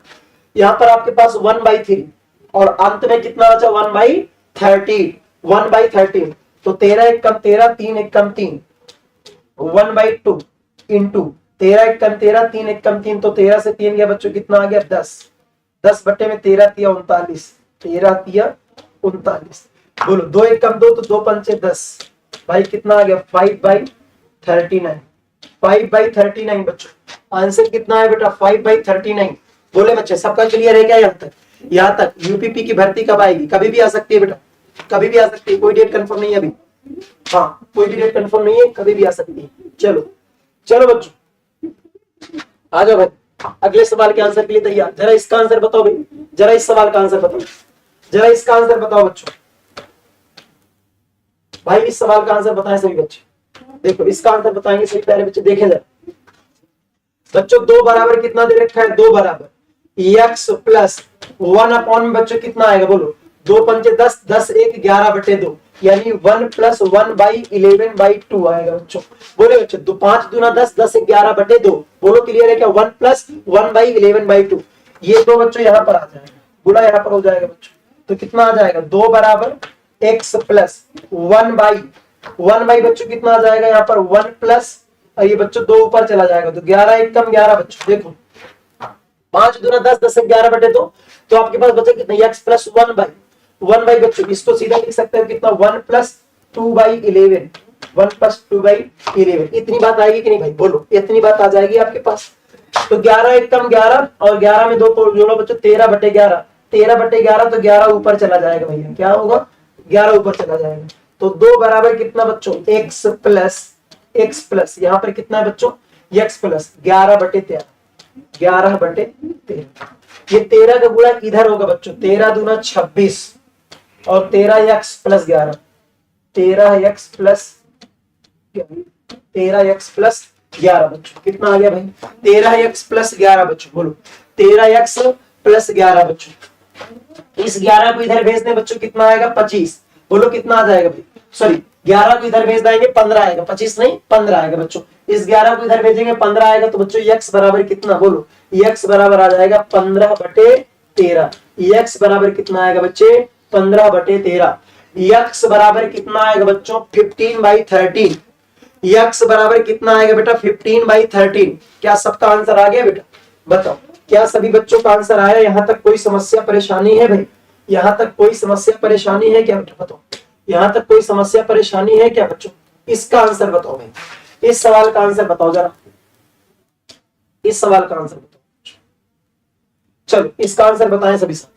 यहाँ पर आपके पास 1/3 और अंत में कितना बचा? 1/13, 1/13। तो 13 1 कम 13, 3 1 कम 3, 1/2 इंटू 13 1 कम 13, 3 1 कम 3, तो 13 से 3 गया बच्चों, कितना आ गया? 10। 10/13 तिया 39, 13 तिया 39। बोलो 2 1 कम 2, तो 2 पंचे 10 भाई, कितना आ गया? 5/39, 5/39 बच्चों। आंसर कितना है बेटा? 5/39। बोले बच्चे सबका क्लियर है क्या यहाँ तक? यहाँ तक यूपीपी की भर्ती कब आएगी? कभी भी आ सकती है बेटा, कभी भी आ सकती है, कोई डेट कंफर्म नहीं है अभी। हाँ कोई भी डेट कंफर्म नहीं है, कभी भी आ सकती है। चलो चलो बच्चों आ जाओ भाई, अगले सवाल के आंसर के लिए तैयार। जरा इसका आंसर बताओ भाई, जरा इस सवाल का आंसर बताओ, जरा इसका आंसर बताओ बच्चों। भाई इस सवाल का आंसर बताएं सभी बच्चे। देखो इसका आंसर बताएंगे सभी प्यारे बच्चे, देखें जरा बच्चों। 2 बराबर कितना दे रखा है? 2 बराबर x प्लस 1 अपॉन में बच्चों कितना आएगा? बोलो 2 पंचे 10, 10 1 11/2, यानी 1 प्लस 1/11/2 आएगा बच्चों। बोले बच्चों 5 दूना 10, 10 1 11/2। बोलो क्लियर है क्या? 1 प्लस 1/11/2। ये 2 बच्चों यहाँ पर आ जाएगा, बोला यहाँ पर हो जाएगा बच्चों। तो कितना आ जाएगा? 2 बराबर x प्लस 1/1 बच्चों कितना आ जाएगा यहाँ पर? 1 प्लस, ये बच्चों 2 ऊपर चला जाएगा, तो 11 1 कम 11 बच्चों। देखो 5 दूना 10, 10 1 11/2, तो आपके पास बचा कितना? x प्लस 1/1 बच्चों। इसको सीधा लिख सकते हैं कितना? 1 प्लस 2/11, 1 प्लस 2/11। इतनी बात आएगी कि नहीं भाई? बोलो इतनी बात आ जाएगी आपके पास। तो 11 1 कम 11, और 11 में 2 जोड़ो बच्चों, 13/11, 13/11, तो 11 ऊपर चला जाएगा भैया। क्या होगा? 11 ऊपर चला जाएगा। तो 2 बराबर कितना बच्चों? x प्लस, यहाँ पर कितना है बच्चों? x plus 11/13, 11/13। ये 13 का गुणा इधर होगा बच्चों, 13 दूना 26 और 13x प्लस 11, 13x प्लस 11 बच्चों। कितना आ गया भाई? 13x प्लस 11 बच्चों। बोलो 13x प्लस 11 बच्चों। इस 11 को इधर भेज दें बच्चों, कितना आएगा? 25। बोलो कितना आ जाएगा भाई? सॉरी 11 को इधर भेज देंगे 15 आएगा, 25 नहीं 15 आएगा बच्चों। इस 11 को इधर भेजेंगे 15 आएगा, तो बच्चों x बराबर कितना? बोलो x बराबर आ जाएगा 15/13। x बराबर कितना आएगा बच्चे? 15/13। x बराबर कितना आएगा बच्चों? 15/13। x बराबर कितना आएगा बेटा? 15/13। क्या सबका आंसर आ गया बेटा? बताओ, क्या सभी बच्चों का आंसर आया? यहां तक कोई समस्या परेशानी है भाई? यहां तक कोई समस्या परेशानी है क्या बेटा? बताओ, यहां तक कोई समस्या परेशानी है क्या बच्चों? इसका आंसर बताओ भाई, इस सवाल का आंसर बताओ जरा, इस सवाल का आंसर बताओ। चलो इसका आंसर बताएं सभी साथी,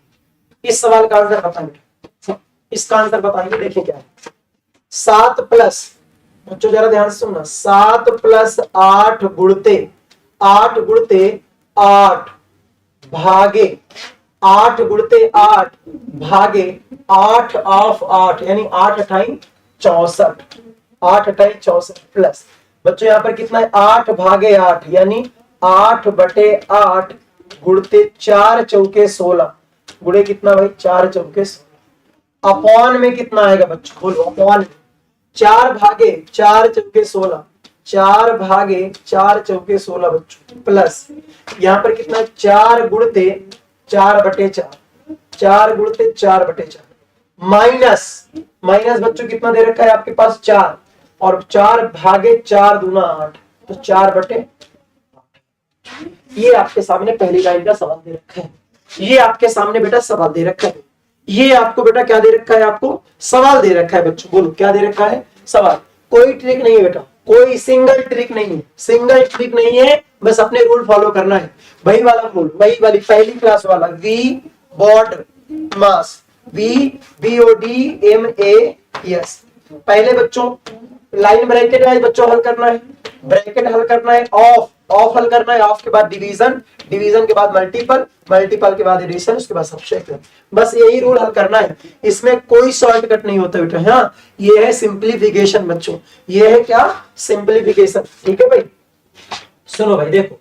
इस सवाल का आंसर बताएं बेटा, इसका आंसर बताएंगे। देखें क्या है, 7 प्लस, बच्चों जरा ध्यान से सुनना, 7 प्लस 8 गुणते 8 गुणते 8 भागे 8 गुणते 8 भागे 8 ऑफ 8, यानी 8 अठाई 64, 8 अठाई 64 प्लस बच्चों यहाँ पर कितना है? 8 भागे 8 यानी 8/8 गुणते 4 चौके 16, गुणे कितना भाई? 4 चौके 16। अपॉन में कितना आएगा बच्चों? बोलो अपॉन 4 भागे 4 चौके 16, 4 भागे 4 चौके 16 बच्चों प्लस यहाँ पर कितना? 4 गुणते 4/4, 4 गुणते 4/4 माइनस माइनस बच्चों कितना दे रखा है आपके पास? 4 और 4 भागे 4 दूना 8, तो 4/8। ये आपके सामने पहली लाइन का सवाल दे रखा है। ये आपके सामने बेटा सवाल दे रखा है। ये आपको बेटा क्या दे रखा है? आपको सवाल दे रखा है बच्चों। बोलो क्या दे रखा है? सवाल। कोई ट्रिक नहीं है बेटा, कोई सिंगल ट्रिक नहीं है, सिंगल ट्रिक नहीं है, बस अपने रूल फॉलो करना है। वही वाला रूल, वही वाली पहली क्लास वाला, वी बॉड मास, VBODMAS। पहले बच्चों लाइन ब्रैकेट है बच्चों, हल करना है, ब्रैकेट हल करना है, ऑफ ऑफ हल करना है, ऑफ के बाद डिवीजन, डिवीजन के बाद मल्टीपल, मल्टीपल के बाद एडिशन, उसके बाद सब्ट्रैक्शन। बस यही रूल हल करना है, इसमें कोई शॉर्टकट नहीं होता बेटा। हाँ, ये है सिंप्लीफिकेशन बच्चों, ये है क्या? सिंप्लीफिकेशन। ठीक है भाई, सुनो भाई, देखो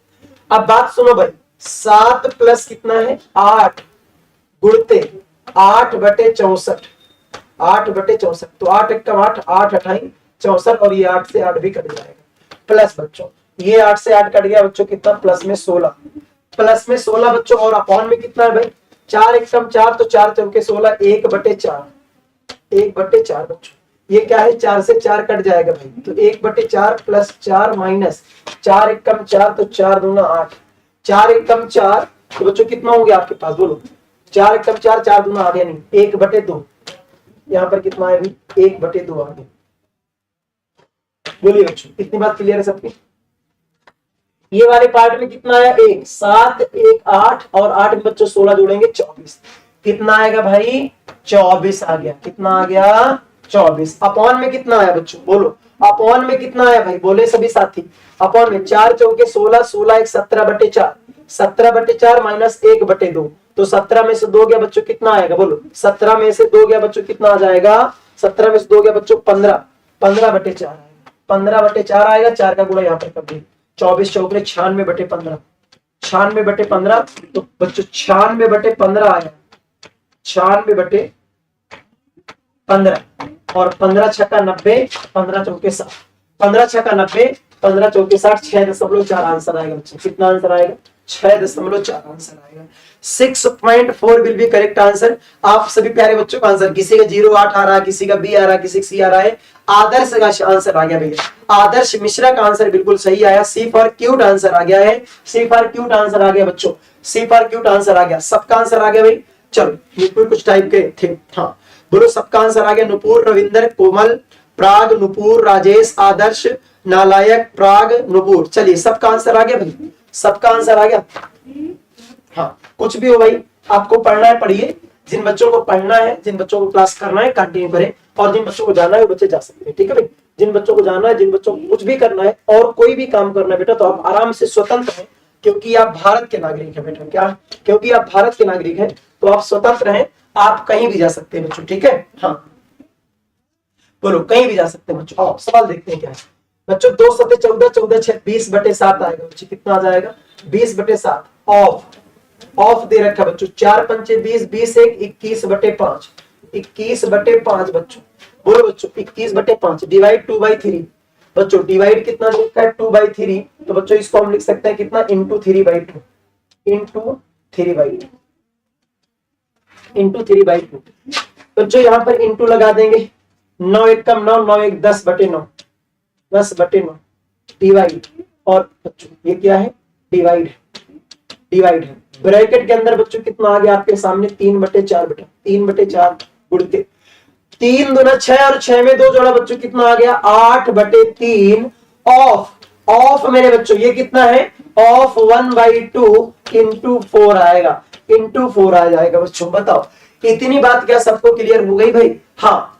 अब बात सुनो भाई। 7 प्लस कितना है? 8 गुणते 8/64, 8/64, तो 8 एक 8, 8 अठाई 64 और ये 8 से 8 भी कट जाएगा प्लस बच्चों, ये 8 से 8 कट गया बच्चों, कितना? प्लस में 16, प्लस में 16 बच्चों, और अपॉन में कितना है भाई? 4 एक 4, तो 4 चौके 16, 1/4, 1/4 बच्चों। ये क्या है? 4 से 4 कट जाएगा भाई, तो 1/4 प्लस 4 माइनस 4 एक 4, तो 4 दूना 8, 4 एक 4, तो बच्चों कितना हो गया आपके पास? बोलो 4 एक 4, 4 दूना 8, यानी 1/2। यहाँ पर कितना है भाई? 1/2 आ गया। बोलिए बच्चों, इतनी बात क्लियर है सबकी? ये वाले पार्ट में कितना आया? 1, 7 1 8 और 8 में बच्चों 16 जोड़ेंगे 24, कितना आएगा भाई? 24 आ गया। कितना आ गया? 24। अपॉन में कितना आया बच्चों? बोलो अपॉन में कितना आया भाई? बोले सभी साथी, अपॉन में 4 चौके 16, 16 एक 17/4, 17/4 माइनस 1/2, तो 17 में से 2 गया बच्चों, कितना आएगा? बोलो 17 में से 2 गया बच्चों, कितना आ जाएगा? 17 में से 2 गया बच्चों 15, 15/4 आएगा, 15/4 आएगा। 4 का गुणा यहाँ पर कर दिया, 24 चौके 96/15, 96/15, तो बच्चों 96/15 आया, 96/15 और 15 छक्का 90, 15 चौके 60, 15 छक्का 90, 15 चौके 60, 6.4 आंसर आएगा बच्चों। कितना आंसर आएगा? 6.4 आंसर आएगा। 6.4 विल बी करेक्ट आंसर। आप सभी प्यारे बच्चों का आंसर, किसी का 08 आ रहा है, किसी का B आ रहा है, किसी का C आ रहा है। आदर्श का आंसर आ गया भैया, आदर्श मिश्रा का आंसर बिल्कुल सही आया। C फॉर क्यूट आंसर आ गया है, C फॉर क्यूट आंसर आ गया बच्चों, C फॉर क्यूट आंसर आ गया। सबका आंसर आ गया भाई। चलो नुपुर कुछ टाइप के थे, हाँ बोलो सबका आंसर आ गया। नुपुर, रविंदर, कोमल, प्राग, नुपुर, राजेश, आदर्श, नालायक, प्राग, नुपुर। चलिए सबका आंसर आ गया भाई, सबका आंसर आ गया। हाँ कुछ भी हो भाई, आपको पढ़ना है पढ़िए, जिन बच्चों को पढ़ना है, जिन बच्चों को क्लास करना है कंटिन्यू करें, और जिन बच्चों को जाना है वो बच्चे जा सकते हैं। ठीक है भाई। जिन बच्चों को जाना है, जिन बच्चों को कुछ भी करना है और कोई भी काम करना है बेटा, तो आप आराम से स्वतंत्र हैं, क्योंकि आप भारत के नागरिक हैं बेटा। क्या? क्योंकि आप भारत के नागरिक हैं तो आप स्वतंत्र हैं, आप कहीं भी जा सकते हैं बच्चों, ठीक है। हाँ बोलो, कहीं भी जा सकते हैं बच्चों। आओ सवाल देखते हैं क्या है बच्चों। 2 सते 14, 14 6 20/7 आएगा बच्चों। कितना आ जाएगा? 20/7। ऑफ दे रखा बच्चों। 4 पंचे 20, 20 1 21/5, 21/5 बच्चों। बोलो बच्चों 21/5 डिवाइड 2/3 बच्चों। डिवाइड कितना लिखा है? 2/3। तो बच्चों इसको हम लिख सकते हैं कितना? इंटू 3/2, इंटू 3/2, इंटू 3/2 बच्चों। यहां पर इंटू लगा देंगे। 9 1 कम 9, 9 1 10/9, 10/9 डिवाइड। और बच्चों ये क्या है? डिवाइड, डिवाइड है। ब्रैकेट के अंदर बच्चों कितना आ गया आपके सामने? 3/4 बेटा। 3/4 गुणते 3 दूना 6 और 6 में 2 जोड़ा बच्चों। कितना आ गया? 8/3 ऑफ मेरे बच्चों ये कितना है? ऑफ 1/2 इंटू 4 आएगा, इंटू 4 आ जाएगा बच्चों। बताओ इतनी बात क्या सबको क्लियर हो गई भाई? हाँ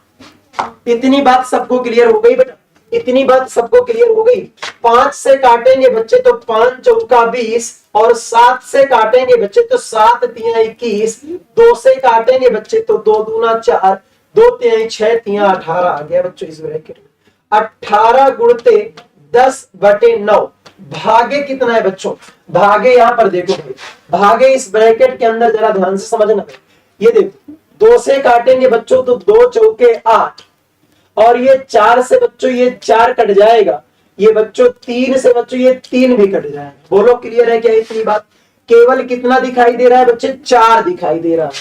इतनी बात सबको क्लियर हो गई बेटा, इतनी बात सबको क्लियर हो गई। 5 से काटेंगे बच्चे तो 5 चौका 20, और 7 से काटेंगे बच्चे तो 7 तिया 21, 2 से काटेंगे बच्चे तो 2 दूना 4, 2 तिया 6 तिया 18 आ गया बच्चों इस ब्रैकेट में। 18 गुणते 10/9 भागे कितना है बच्चों? भागे यहां पर देखो भाई, भागे इस ब्रैकेट के अंदर जरा ध्यान से समझना। ये देखो 2 से काटेंगे बच्चों तो 2 चौके 8, और ये 4 से बच्चों ये 4 कट जाएगा, ये बच्चों 3 से बच्चों ये 3 भी कट जाएगा। बोलो क्लियर है क्या इतनी बात? केवल कितना दिखाई दे रहा है बच्चे? 4 दिखाई दे रहा है।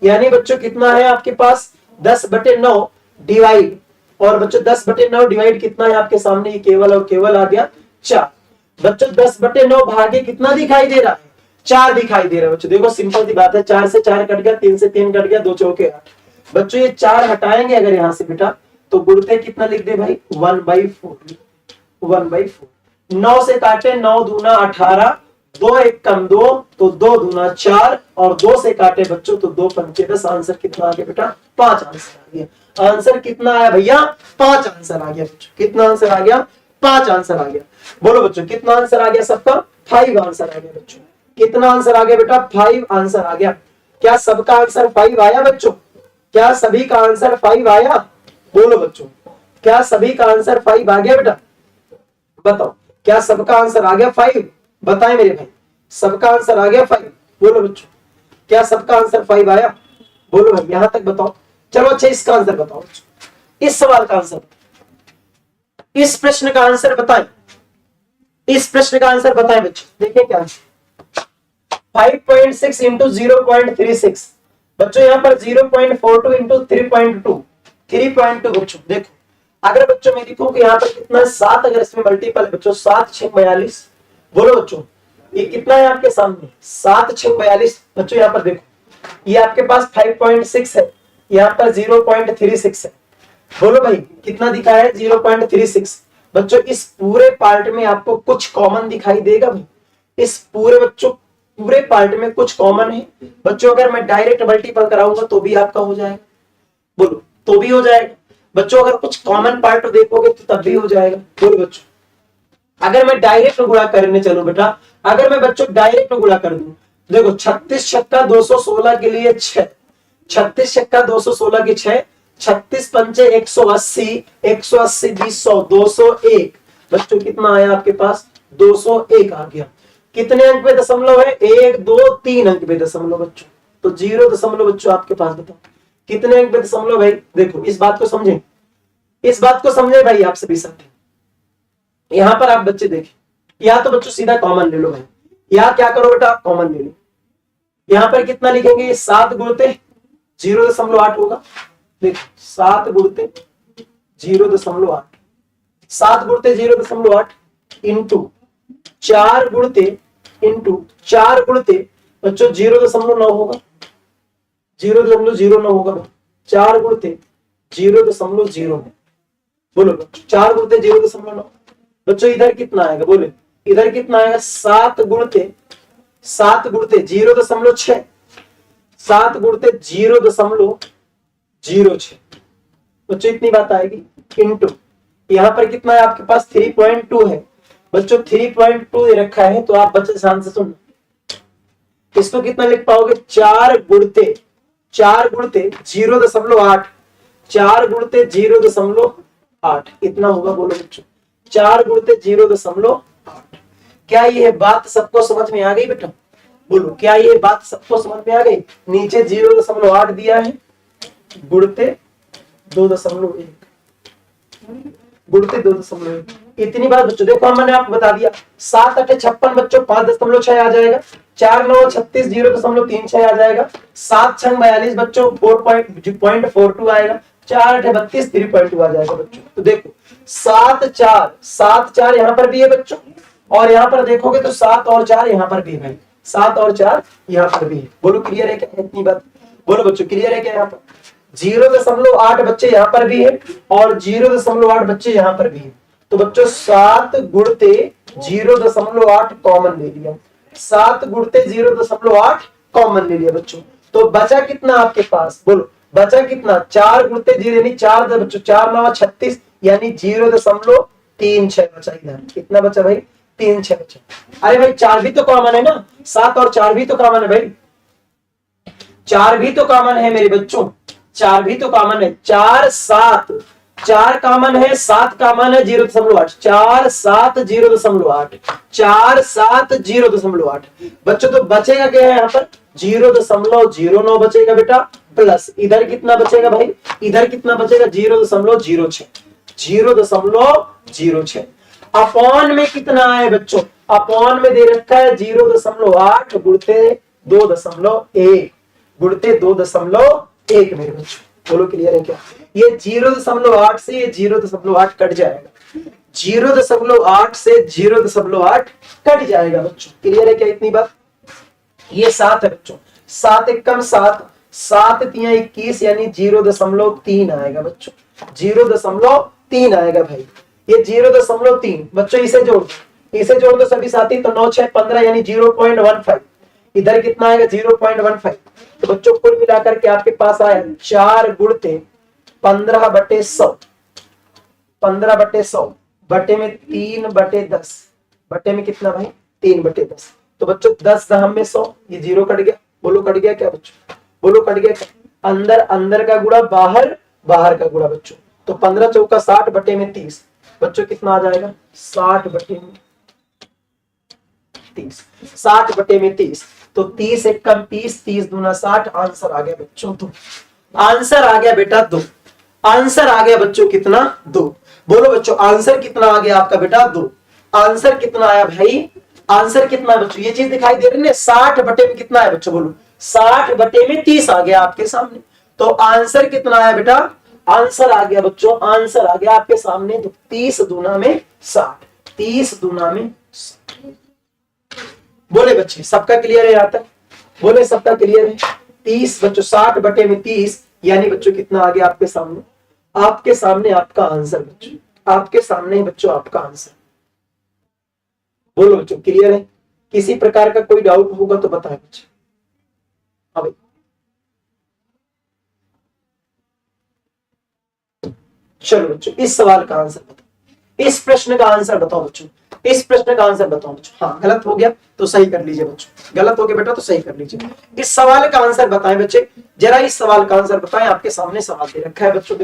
यानी बच्चों कितना है आपके पास? 10/9 डिवाइड, और बच्चों 10/9 डिवाइड कितना है आपके सामने? ये केवल और केवल आ गया 4 बच्चों। 10/9 भागे कितना दिखाई दे रहा है? 4 दिखाई दे रहा है बच्चों। देखो सिंपल सी बात है, 4 से 4 कट गया, 3 से 3 कट गया, 2 चौके 8 बच्चों। ये 4 हटाएंगे अगर यहां से बेटा तो गुणते कितना लिख दे भाई? 1/4, 1/4। 9 से काटे 9 दूना 18, 2 1 कम 2 तो 2 दूना 4, और 2 से काटे बच्चों तो 2 पंचे 10। आंसर कितना आ गया बेटा? 5 आंसर आ गया। आंसर कितना आया भैया? 5 आंसर आ गया बच्चों। कितना आंसर आ गया? 5 आंसर आ गया। बोलो बच्चों कितना आंसर आ गया सबका? 5 आंसर आ गया बच्चों। कितना आंसर आ गया बेटा? 5 आंसर आ गया। क्या सबका आंसर 5 आया बच्चों? क्या सभी का आंसर 5 आया? बोलो बच्चों क्या सभी का आंसर 5 आ गया बेटा? बताओ क्या सबका आंसर आ गया 5? बताएं मेरे भाई, सबका आंसर आ गया 5? बोलो बच्चों क्या सबका आंसर 5 आया? बोलो भाई यहां तक बताओ। चलो अच्छा इसका आंसर बताओ, इस सवाल का आंसर, इस प्रश्न का आंसर बताएं, इस प्रश्न का आंसर बताएं बच्चों। देखिए क्या 5.6 इंटू 0.36 बच्चों। यहां पर 0.42 इंटू 3.2, 3.2 बच्चों। देखो अगर बच्चों मैं लिखूं कि यहाँ पर कितना है 7, अगर इसमें मल्टीपल है बच्चों 7 6 42। बोलो बच्चों ये कितना है आपके सामने? 7 6 42 बच्चों। यहाँ पर देखो ये आपके पास 5.6 है, यहाँ पर 0.36 है। बोलो भाई कितना दिखा है? 0.36 बच्चों। इस पूरे पार्ट में आपको कुछ कॉमन दिखाई देगा भाई, इस पूरे बच्चों पूरे पार्ट में कुछ कॉमन है बच्चों। अगर मैं डायरेक्ट मल्टीपल कराऊंगा तो भी आपका हो जाएगा। बोलो तो भी हो जाएगा बच्चों। अगर कुछ कॉमन पार्ट देखोगे तो तब भी हो जाएगा। बोलो बच्चों अगर मैं डायरेक्ट गुणा करने चलूं बेटा, अगर मैं बच्चों डायरेक्ट गुणा कर दूं, देखो 36 छक्का 216 के लिए 6, 36 छक्का 216 के 6, 36 पंचे 180, 180 20 100 201 बच्चों। कितना आया आपके पास? 201 आ गया। कितने अंक पे दशमलव है? 1 2 3 अंक पे दशमलव बच्चों। तो 0 दशमलव बच्चों आपके पास। बताओ कितने अंक पे दशमलव भाई? देखो इस बात को समझें, इस बात को समझे भाई आप सभी साथी। यहां पर आप बच्चे देखें, या तो बच्चों सीधा कॉमन ले लो भाई, या क्या करो बेटा कॉमन ले लो। यहां पर कितना लिखेंगे? 7 गुणते 0.8 होगा। देखो 7 गुणते 0.8, 7 गुणते 0.8 इंटू 4 गुणते इंटू 4 गुणते बच्चों 0.9 होगा, 0.09 होगा। 4 गुणते 0.0 बोलो 4 गुणते 0.9 बच्चों। इधर कितना आएगा? बोले इधर कितना आएगा? 7 गुणते 0.6, 7 गुणते 0.06 बच्चों। इतनी बात आएगी इंटू यहाँ पर कितना है आपके पास 3.2 है बच्चों, 3.2 दे रखा है, तो आप बच्चे ध्यान से सुन, इसको कितना लिख पाओगे, 4 गुणते 0.8, 4 गुणते 0.8 इतना होगा। बोलो बच्चों 4 गुणते 0.8। क्या ये बात सबको समझ में आ गई बेटा? बोलो क्या ये बात सबको समझ में आ गई? नीचे 0.8 दिया है, गुणते 2.1, गुणते 2.1, इतनी बात बच्चों। देखो मैंने आपको बता दिया, 7 8 56 बच्चों, 5.6 आ जाएगा, 4 9 36 0.36 आ जाएगा, 7 6 42 बच्चों 4.42 आएगा, 4 8 32 3.2 आ जाएगा बच्चों। तो देखो 7 4 यहाँ पर भी है बच्चों, और यहाँ पर देखोगे तो 7 और 4 यहाँ पर भी है भाई, 7 और 4 यहाँ पर भी है। बोलो क्लियर है क्या इतनी बात? बोलो बच्चों क्लियर है क्या? यहाँ पर 0.8 बच्चे यहाँ पर भी है और 0.8 बच्चे यहाँ पर भी है। तो बच्चों 7 गुणते 0.8 कॉमन ले लिया, 7 गुणते 0.8 कॉमन ले लिया बच्चों। तो बचा कितना आपके पास? बोलो बचा कितना? 4 गुणते 0 यानी 4 बच्चों, 4 9 36 यानी 0.36 बचा इधर। कितना बचा भाई? 3 6 बचा। अरे भाई 4 भी तो कॉमन है ना, 7 और 4 भी तो कॉमन है भाई, 4 भी तो कॉमन है मेरे बच्चों, 4 भी तो कॉमन है। 4 7 4 कॉमन है, 7 कॉमन है, 0.8, 4 7 0.8, 4 7 0.8 बच्चों। तो बचेगा क्या है यहाँ पर? 0.09 बचेगा बेटा, प्लस इधर कितना बचेगा भाई? इधर कितना बचेगा? 0.06, 0.06 अपॉन में कितना है बच्चों? अपॉन में दे रखा है 0.8 गुणते 2.1, गुणते 2.1 मेरे बच्चों। बोलो क्लियर है क्या? ये 0.8 से ये 0.8 कट जाएगा, 0.8 से 0.8 कट जाएगा बच्चों। क्लियर है क्या इतनी बात? ये 7 है बच्चों, 7 एकम 7, 7 3 21 यानी 0.3 आएगा बच्चों, 0.3 आएगा भाई, ये 0.3 बच्चों। इसे जोड़ दो सभी साथी, तो 9 6 15 यानी 0.15, इधर कितना आएगा? 0.15। तो बच्चों कुल मिलाकर के आपके पास आया 4 गुणते 15/100, 15/100 बटे में 3/10, बटे में कितना भाई? 3/10। तो बच्चों 10 दहम में 100, ये 0 कट गया। बोलो कट गया क्या बच्चों? बोलो कट गया क्या? अंदर अंदर का गुणा, बाहर बाहर का गुणा बच्चों। तो 15 चौका 60 बटे में 30 बच्चों, कितना आ जाएगा? 60 बटे में 30, 60 बटे में 30। तो 30 एक कम 30, 30 दूना 60, आंसर आ गया बच्चों 2। आंसर आ गया बेटा 2, आंसर आ गया बच्चों कितना? 2। बोलो बच्चों आंसर कितना आ गया आपका बेटा? 2। आंसर कितना आया भाई? आंसर कितना है बच्चों? ये चीज दिखाई दे रही है, 60 बटे में कितना है बच्चों? बोलो 60 बटे में 30 आ गया आपके सामने। तो आंसर कितना आया बेटा? आंसर आ गया बच्चों, आंसर आ गया आपके सामने। तो 30 दूना में 60, 30 दूना में 60। बोले बच्चे सबका क्लियर है यहाँ तक? बोले सबका क्लियर है? 30 बच्चों, 60 बटे में 30 यानी बच्चों कितना आ गया आपके सामने? आपके सामने आपका आंसर बच्चों, आपके सामने बच्चों आपका आंसर। बोलो बच्चों क्लियर है? किसी प्रकार का कोई डाउट होगा तो बताएं बच्चे। हाँ भाई चलो बच्चों इस सवाल का आंसर बताओ, इस प्रश्न का आंसर बताओ बच्चों, इस प्रश्न का आंसर बताओ बच्चों। हाँ गलत हो गया तो सही कर लीजिए बच्चों, गलत हो गया बेटा तो सही कर लीजिए। इस सवाल का आंसर बताएं बच्चे, जरा इस सवाल का आंसर बताएं। आपके सामने सवाल दे रखा है बच्चों,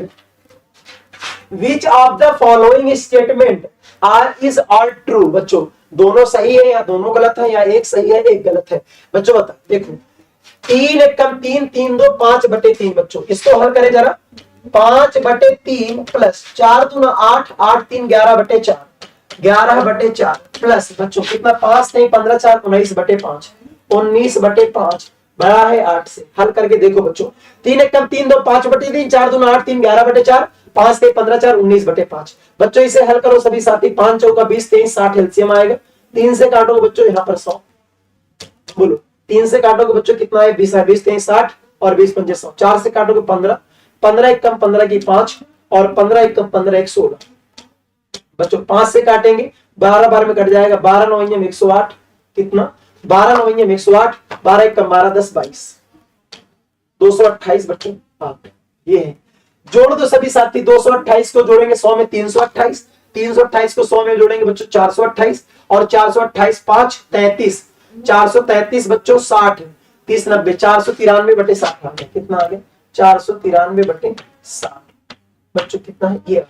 which of the following statement are is all true. बच्चों दोनों सही है या दोनों गलत है, या एक सही है एक गलत है? बच्चों बता देखो, 3 एक कम 3, 3 2 5 बटे 3 बच्चों, इसको हल करें जरा। 5 बटे 3 प्लस 4 दूना 8, 8 3 11 बटे 4, 11 बटे 4 प्लस बच्चों कितना? 5 नहीं 15 4 19 बटे 5, 19 बटे 5 बड़ा है 8 से। हल करके देखो बच्चों, 3 एक कम 3 2 5 बटे 3, 4 दूना 8 3 11 बटे 4, 5 से 15 4 19 बटे 5 बच्चों। इसे हल करो सभी साथी, 5 चौका 20 23 60 एलसीएम आएगा। 3 से काटोगे बच्चों यहाँ पर 100। बोलो 3 से काटोगे बच्चों कितना है? 20 है, 20 23 60 और 20 पंजे 100। 4 से काटोगे 15, 15 एक कम 15 की 5 और 15 एक कम 15 एक 16 बच्चों। 5 से काटेंगे 12 बार में कट जाएगा, 12 9 में 108 कितना? 12 9 में 108, 12 एक कम 12 10 22 228 बच्चों 8। ये है जोड़ दो सभी साथी, 228 को जोड़ेंगे 100 में 328, 328 को 100 में जोड़ेंगे बच्चों 428, और 428 5 33, 433 बच्चों 60, 30 90, 493 बटे 60 आ गया। कितना आ गया? 493 बटे 60 बच्चों कितना है? ये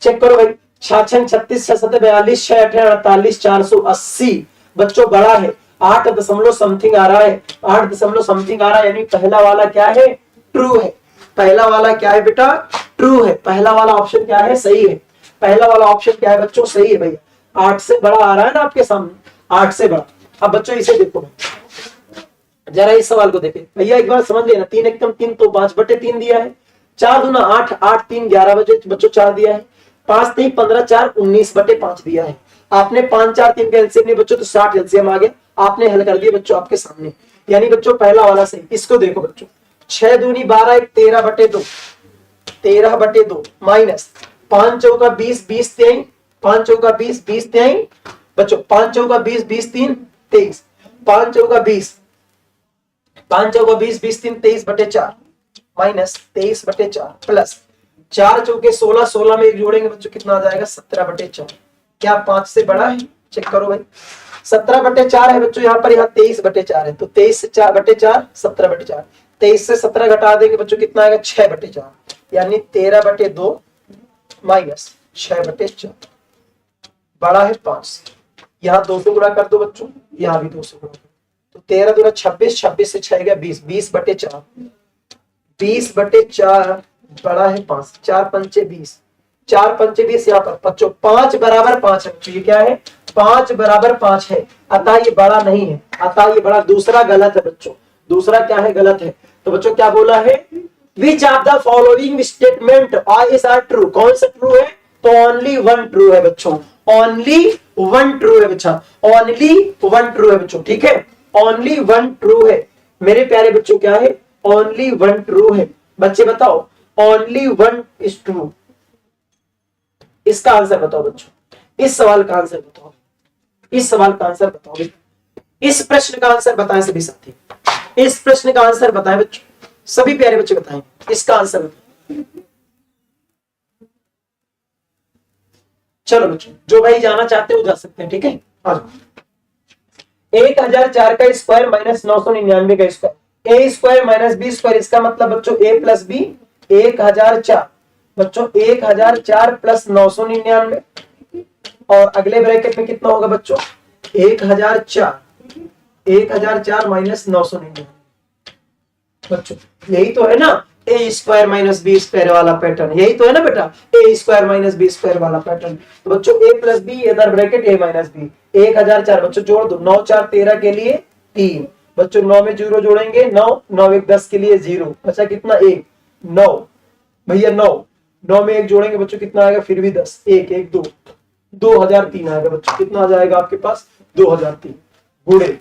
चेक करो भाई। 66 36 67 42 6 48 480 बच्चों बड़ा है 8 दशमलव समथिंग आ रहा है, 8 दशमलव समथिंग आ रहा है, यानी पहला वाला क्या है? ट्रू है। पहला वाला क्या है बेटा? ट्रू है। पहला वाला ऑप्शन क्या है? सही है। पहला वाला ऑप्शन क्या है बच्चों? सही है भैया। 8 से बड़ा आ रहा है ना आपके सामने, 8 से बड़ा। अब बच्चों इसे देखो, जरा इस सवाल को देखें भैया, एक बार समझ लेना। 3 एकम 3 तो 5 बटे 3 दिया है, 4 दूना 8, 8 3 11 बजे बच्चों 4 दिया है, 5 3 15 4 19 बटे 5 दिया है। आपने 5 4 3 का एलसीएम नहीं बच्चों, तो 60 एलसीएम आ गया, आपने हल कर दिया बच्चों आपके सामने, यानी बच्चों पहला वाला सही। इसको देखो बच्चों, 6 दूनी 12 13 बटे 2, 13 बटे 2 माइनस 5 चौका 20 20 3, 5 चौका 20 20 3 बच्चों, 5 चौका 20 20 3 23, 5 चौका 20 5 चौका 20 20 3 23 बटे 4 माइनस 23 बटे 4 प्लस 4 चौके 16, 16 में एक जोड़ेंगे बच्चों कितना आ जाएगा? 17 बटे 4। क्या 5 से बड़ा है? चेक करो भाई, 17 बटे 4 है बच्चों यहाँ पर, यहाँ 23 बटे 4 है, तो 23 से 4 बटे 4 17 बटे 4, 23 से 17 घटा देंगे बच्चों कितना आएगा? 6 बटे 4, यानी 13 बटे 2 माइनस 6 बटे 4 बड़ा है 5। यहाँ 200 गुणा कर दो बच्चों, यहाँ भी 200 गुणा, तो 13 दूना 26, 26 से 6 गया 20, 20 बटे 4, 20 बटे 4 बड़ा है 5, 4 पंचे 20, 4 पंचे 20, यहाँ पर बच्चों 5 बराबर 5 है बच्चों, ये क्या है? 5 बराबर 5 है, अतः ये बड़ा नहीं है, अतः ये बड़ा। दूसरा गलत है बच्चों, दूसरा क्या है? गलत है। तो बच्चों क्या बोला है? Which of the following statement is are true? कौन सा ट्रू है? तो ओनली वन ट्रू है बच्चों, ओनली वन ट्रू है बच्चा, ओनली वन ट्रू है बच्चों, ठीक है? ओनली वन ट्रू है मेरे प्यारे बच्चों, क्या है? ओनली वन ट्रू है। बच्चे बताओ, ओनली वन इज ट्रू। इसका आंसर बताओ बच्चों, इस सवाल का आंसर बताओ, इस सवाल का आंसर बताओ, इस प्रश्न का आंसर बताएं सभी साथी, इस प्रश्न का आंसर बताएं बच्चों, सभी प्यारे बच्चे बताएं इसका आंसर बताएं। चलो बच्चों, जो भाई जाना चाहते हो जा सकते हैं, ठीक है? आ जाओ। 1004 का स्क्वायर माइनस 999 का स्क्वायर, ए स्क्वायर माइनस बी स्क्वायर, इसका मतलब बच्चों ए प्लस बी 1004 बच्चों, 1004 प्लस 999, और अगले ब्रैकेट में कितना होगा बच्चों? 1004 माइनस 999 बच्चों, यही तो है ना ए स्क्वायर माइनस बी स्क्वायर वाला पैटर्न, यही तो है ना बेटा, ए स्क्वायर माइनस बी स्क्वायर वाला पैटर्न। तो बच्चों ए प्लस बी इधर ब्रैकेट ए माइनस बी, 1004 बच्चों जोड़ दो, 9 4 13 के लिए 3 बच्चों, 9 में 0 जोड़ेंगे 9, 9 1 10 के लिए 0 बचा कितना? 1 9 भैया 9, 9 में 1 जोड़ेंगे बच्चों कितना आएगा? फिर भी 10, 1 1 2, 2003 आएगा बच्चों, कितना आ जाएगा आपके पास? 2003 गुणे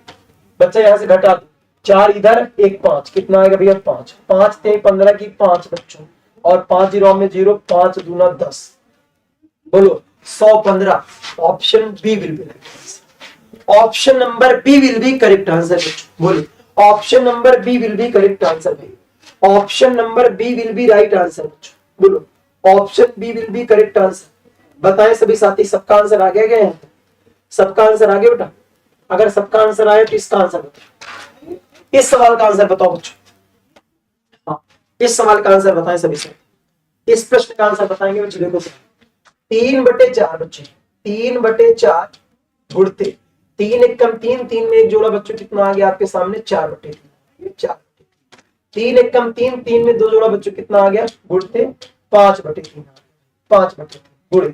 बच्चा यहाँ से घटा दो, 4 इधर 1 5, कितना आएगा भैया? 5 5 3 15 की 5 बच्चों, और 5 0 में 0, 5 दूना 10, बोलो 115। Option B will be right answer, option number B will be correct answer बच्चों, बोलो option number B will be correct answer, option number B will be right answer बच्चों, बोलो option B will be correct answer. बताएं सभी साथी, सबका answer आ गया? सबका आंसर आ गया बेटा? अगर सबका आंसर आया तो इसका आंसर बताओ, इस सवाल का आंसर बताओ बच्चों। हाँ, इस सवाल का आंसर बताएं सभी से, इस प्रश्न का आंसर बताएंगे बच्चों। देखो 3/4 बच्चे, 3/4 गुणते 3 1 कम 3, 3 में 1 जोड़ा बच्चों, कितना आ गया आपके सामने? 4/3, 4 3 1 कम 3, 3 में 2 जोड़ा बच्चों, कितना आ गया? गुणते 5/3, 5/3 गुणे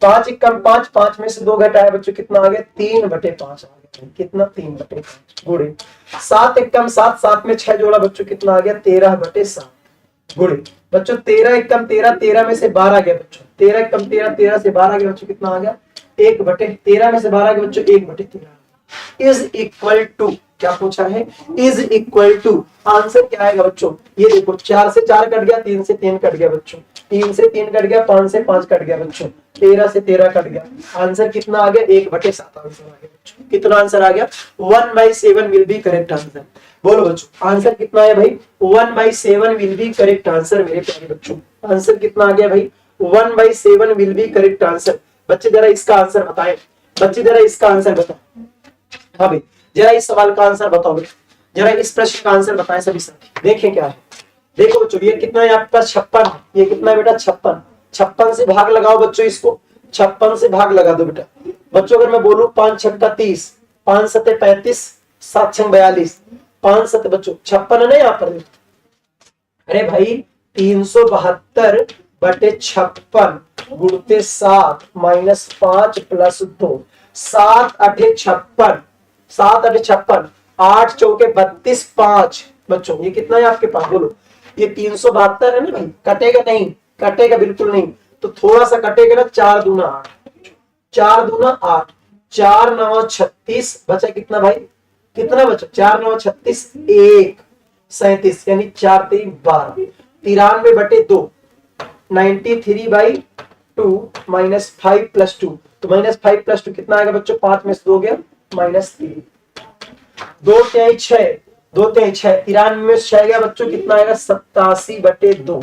5 1 कम 5, 5 में से 2 घटाया बच्चों, कितना आ गया? 3/5 आ गया, कितना? 3/5 गुणे 7 1 कम 7, 7 में 6 जोड़ा बच्चों, कितना आ गया? 13/7 गुणे बच्चों 13 1 कम 13, 13 में से 12 गया बच्चों, 13 1 कम 13, 13 से 12 गया बच्चों, कितना आ गया? 1/13 में से 12 गया बच्चों, 1/13 इज इक्वल टू, क्या पूछा है? इज इक्वल टू, आंसर क्या आएगा बच्चों? ये देखो 4 से 4 कट गया, 3 से 3 कट गया बच्चों, 3 से 3 कट गया, 5 से 5 कट गया बच्चों, 13 से 13 कट गया, आंसर कितना आ गया? 1/7 आंसर आ गया बच्चों। कितना आंसर आ गया? 1/7 विल बी करेक्ट आंसर। बोलो बच्चों आंसर कितना है भाई? 1/7 विल बी करेक्ट आंसर मेरे प्यारे बच्चों। आंसर कितना आ गया भाई 1/7 विल बी करेक्ट आंसर। बच्चे जरा इसका आंसर बताएं, बच्चे जरा इसका आंसर बताओ। हाँ भाई जरा इस सवाल का आंसर बताओ बेटा, जरा इस प्रश्न का आंसर बताएं सभी साथी। देखें क्या है, देखो बच्चों ये कितना है आपका 56, ये कितना है बेटा 56। 56 से भाग लगाओ बच्चों, इसको 56 से भाग लगा दो बेटा। बच्चों अगर मैं बोलूं 5 छक्का 30, 5 सत्ते 35, 7 छंग 42, 5 सत्ते बच्चों 56 है ना यहाँ पर। अरे भाई 372 बटे 56 गुणते 7 माइनस 5 प्लस 2, 7 अठे 56, 7 अठे 56, 8 चौके 32, 5 बच्चों ये कितना है आपके पास बोलो। ये 372 है ना भाई, कटेगा नहीं, कटेगा बिल्कुल नहीं, तो थोड़ा सा कटेगा ना, 4 दूना 8, 4 दूना 8, 4 9 36, बचा कितना भाई, कितना बचा 4 9 36, 1 37 यानी 4 3 12, 93 बटे 2, 93/2 माइनस 5 प्लस 2, तो माइनस 5 प्लस 2 कितना आएगा बच्चों, 5 में से 2 गया -3, 2 3 6, 2 3 6, 93 में 6 गया बच्चों, कितना आएगा 87/2,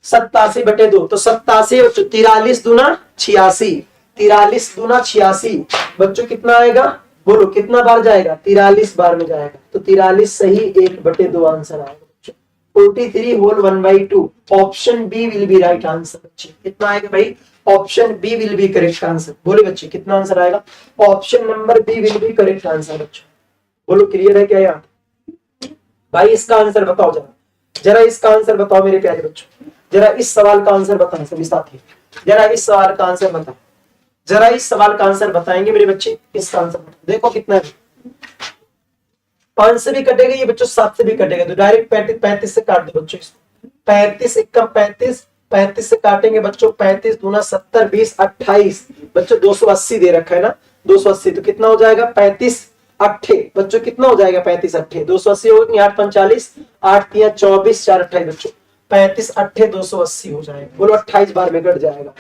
87/2, तो 87 बच्चों 43 दूना 86, 43 दूना 86 बच्चों कितना आएगा बोलो, कितना बार जाएगा 43 बार में जाएगा, तो 43 सही 1/2 आंसर आएगा बच्चों। 43 whole 1/2 option B will be right answer बच्चे। कितना आएगा भाई, option B will be correct answer. बोले बच्चे कितना आंसर आएगा, option number B will be correct answer बच्चों। बोलो क्लियर है क्या यहाँ भाई, इसका आंसर बताओ जरा, जरा इसका आंसर बताओ मेरे प्यारे बच्चों, जरा इस सवाल का आंसर बताएं सभी साथी, जरा इस सवाल का आंसर बताएं, जरा इस सवाल का आंसर बताएंगे मेरे बच्चे, इसका आंसर देखो कितना है। 5 से भी कटेगा ये बच्चों, 7 से भी कटेगा, तो डायरेक्ट 35 से काट दो बच्चों इसको। 35 एकम 35, 35 से काटेंगे बच्चों, 35 दूना 70, 20 28 बच्चों, 280 दे रखा है ना, 280, तो कितना हो जाएगा 35 अट्ठे बच्चों, कितना हो जाएगा 35 अट्ठे 280 हो गया, 8 45, 8 3 24, 4 28 बच्चों, 35 अट्ठे 280 हो जाएगा। बोलो 28 बार में कट जाएगा,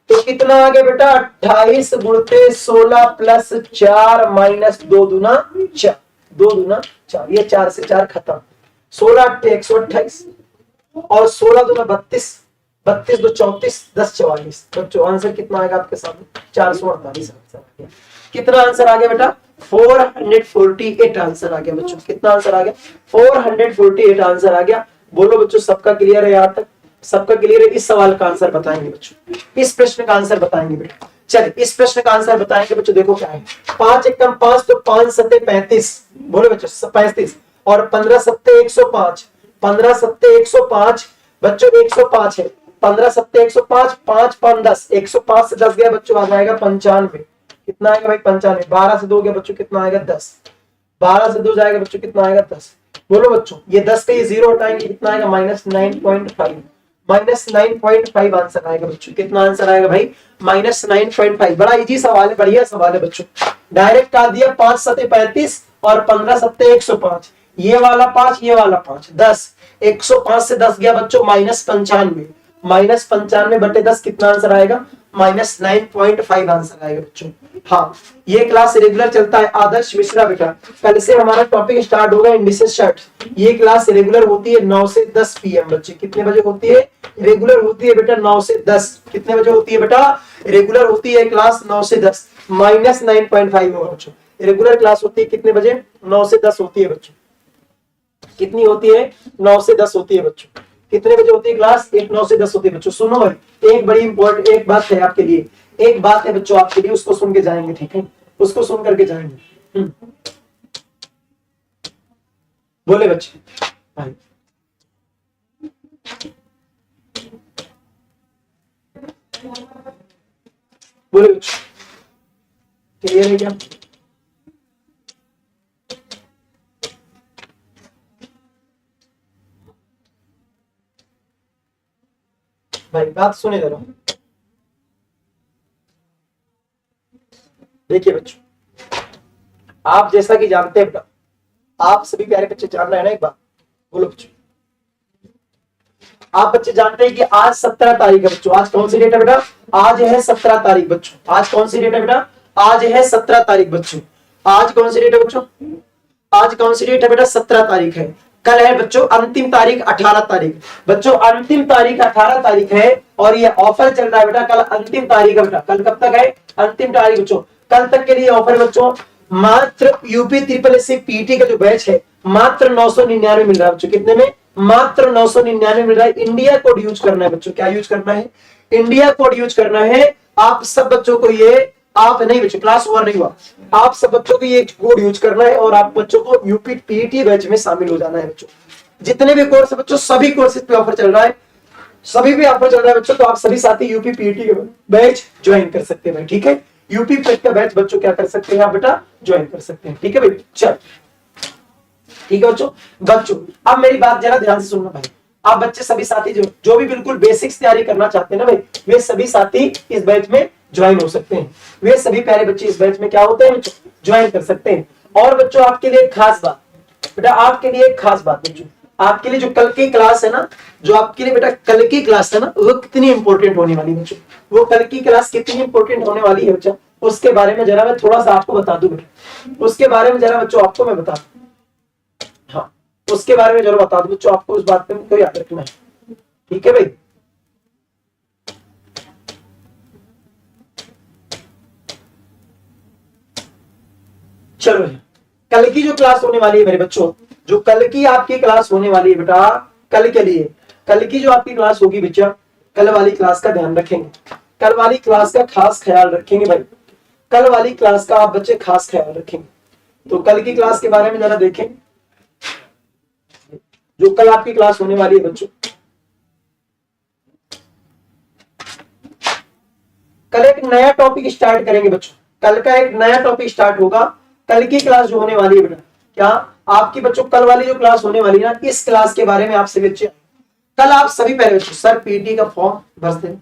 तो कितना आ गया बेटा 28 गुणते 16 प्लस 4 माइनस 2 दूना 4, 2 दूना 4, ये 4 से 4 खत्म, 16 अट्ठे 128 और 16 दूना 32, 32 दो 34, 10 44 बच्चों, आंसर कितना आएगा आपके सामने 448 आंसर आ गया। कितना आंसर आ गया बेटा 448 आंसर आ गया बच्चों। कितना आंसर आ गया 448 आंसर आ गया। बोलो बच्चों सबका क्लियर है यहाँ तक, सबका क्लियर है। इस सवाल का आंसर बताएंगे बच्चों, इस प्रश्न का आंसर बताएंगे बेटा। चलिए इस प्रश्न का आंसर बताएंगे बच्चों। देखो क्या है, 5 एकम 5 तो 5 सत्ते 35, बोलो बच्चों 35 और 15 सत्ते 105, 15 सत्ते 105 बच्चों 105 है, 15 सत्ते 105, 5 5 10, 105 से 10 गया बच्चों आ जाएगा 95। कितना आएगा भाई 95, 12 से 2 गया बच्चों कितना आएगा 10, 12 से 2 जाएगा बच्चों कितना आएगा 10। बोलो बच्चों ये 10 का ये 0 हटाएंगे कितना आएगा -9.5, -9.5 आंसर आएगा बच्चों। कितना आंसर आएगा भाई -9.5। बड़ा इजी सवाल है, बढ़िया सवाल है बच्चों। डायरेक्ट काट दिया 5 सत्ते 35 और 15 सत्ते 105, ये वाला 5 ये वाला 5, 10, 105 से 10 गया बच्चों -95, -95 बटे 10 कितना आंसर आएगा -9.5 आंसर आएगा बच्चों। हाँ ये क्लास रेगुलर चलता है आदर्श मिश्रा बेटा। कल से हमारा टॉपिक स्टार्ट होगा इंडिसेस चार्ट। ये क्लास रेगुलर होती है 9 से 10 PM बच्चे। कितने बजे होती है रेगुलर होती है बेटा 9 से 10। कितने बजे होती है बेटा रेगुलर होती है क्लास 9 से 10, -9.5 होगा बच्चों। रेगुलर क्लास होती है कितने बजे 9 से 10 होती है बच्चों। कितनी होती है 9 से 10 होती है बच्चों। कितने बजे होती है क्लास 9 से 10 होती है बच्चों। सुनो भाई एक बड़ी इंपॉर्टेंट एक बात है आपके लिए, एक बात है बच्चों आपके लिए, उसको सुन के जाएंगे ठीक है, उसको सुन करके जाएंगे। बोले बच्चे भाई बोले बच्चे क्लियर है क्या? भाई बात सुने जरा। देखिए बच्चों आप जैसा कि जानते हैं बेटा, आप सभी प्यारे बच्चे जान रहे हैं ना एक बात, बोलो बच्चों आप बच्चे जानते हैं कि आज 17 तारीख है बच्चों। आज कौन सी डेट है बेटा? आज है 17 तारीख बच्चों। आज कौन सी डेट है बेटा? आज है 17 तारीख बच्चों। आज कौन सी डेट है बच्चों? आज कौन सी डेट है बेटा? 17 तारीख है। कल है बच्चों अंतिम तारीख 18 तारीख। बच्चों अंतिम तारीख 18 तारीख है और ये ऑफर चल रहा है बेटा। कल अंतिम तारीख है बेटा। कल कब तक है? अंतिम तारीख बच्चों। कल तक के लिए ऑफर बच्चों। मात्र UP triple S C PT का जो बैच है मात्र 999 मिल रहा है बच्चों। कितने में? मात्र 999 मिल रहा है। इंडिया कोड यूज करना है बच्चों। क्या यूज करना है? इंडिया कोड यूज करना है। आप सब बच्चों को ये, आप नहीं बच्चों, क्लास ओवर नहीं हुआ, आप सब बच्चों को ये कोड यूज करना है और आप बच्चों को यूपी पीटी बैच में शामिल हो जाना है बच्चों। जितने भी कोर्स है बच्चों, सभी कोर्सेज पे ऑफर चल रहा है, सभी पे ऑफर चल रहा है बच्चों। तो आप सभी साथी यूपी पीटी के बैच ज्वाइन कर सकते हैं भाई, ठीक है। यूपी पेट का बैच बच्चों क्या कर सकते हैं आप बेटा? ज्वाइन कर सकते हैं, ठीक है भाई। चल ठीक है बच्चों। बच्चों अब मेरी बात जरा ध्यान से सुनना भाई। आप बच्चे सभी साथी जो भी बिल्कुल बेसिक्स तैयारी करना चाहते हैं ना भाई, वे सभी साथी इस बैच में ज्वाइन हो सकते हैं। वे सभी प्यारे बच्चे इस बैच में क्या होते हैं बच्चों? ज्वाइन कर सकते हैं। और बच्चों आपके लिए एक खास बात बेटा, आपके लिए एक खास बात बच्चों, आपके लिए जो कल की क्लास है ना, जो आपके लिए बेटा कल की क्लास है ना, वो कितनी इंपॉर्टेंट होने वाली बच्चों। वो कल की क्लास कितनी इंपॉर्टेंट होने वाली है बच्चा, उसके बारे में जरा मैं थोड़ा सा आपको बता दूं बेटा। उसके बारे में जरा बच्चों आपको मैं बता दूं, हाँ उसके बारे में जरूर बता दूं बच्चों। आपको उस बात पे याद रखना है, ठीक है भाई। चलो कल की जो क्लास होने वाली है मेरे बच्चों, जो कल की आपकी क्लास होने वाली है बेटा, कल के लिए कल की जो आपकी क्लास होगी बच्चा, कल वाली क्लास का ध्यान रखेंगे, कल वाली क्लास का खास ख्याल रखेंगे भाई। कल वाली क्लास का आप बच्चे खास ख्याल रखेंगे। तो कल की क्लास के बारे में जरा देखें, जो कल आपकी क्लास होने वाली है बच्चों। कल एक नया टॉपिक स्टार्ट करेंगे बच्चों। कल का एक नया टॉपिक स्टार्ट होगा। कल की क्लास जो होने वाली है बेटा, क्या आपकी बच्चों कल वाली जो क्लास होने वाली है ना, इस क्लास के बारे में आप सभी बच्चे, कल आप सभी पहले बच्चों सर पीटी का फॉर्म भर दें।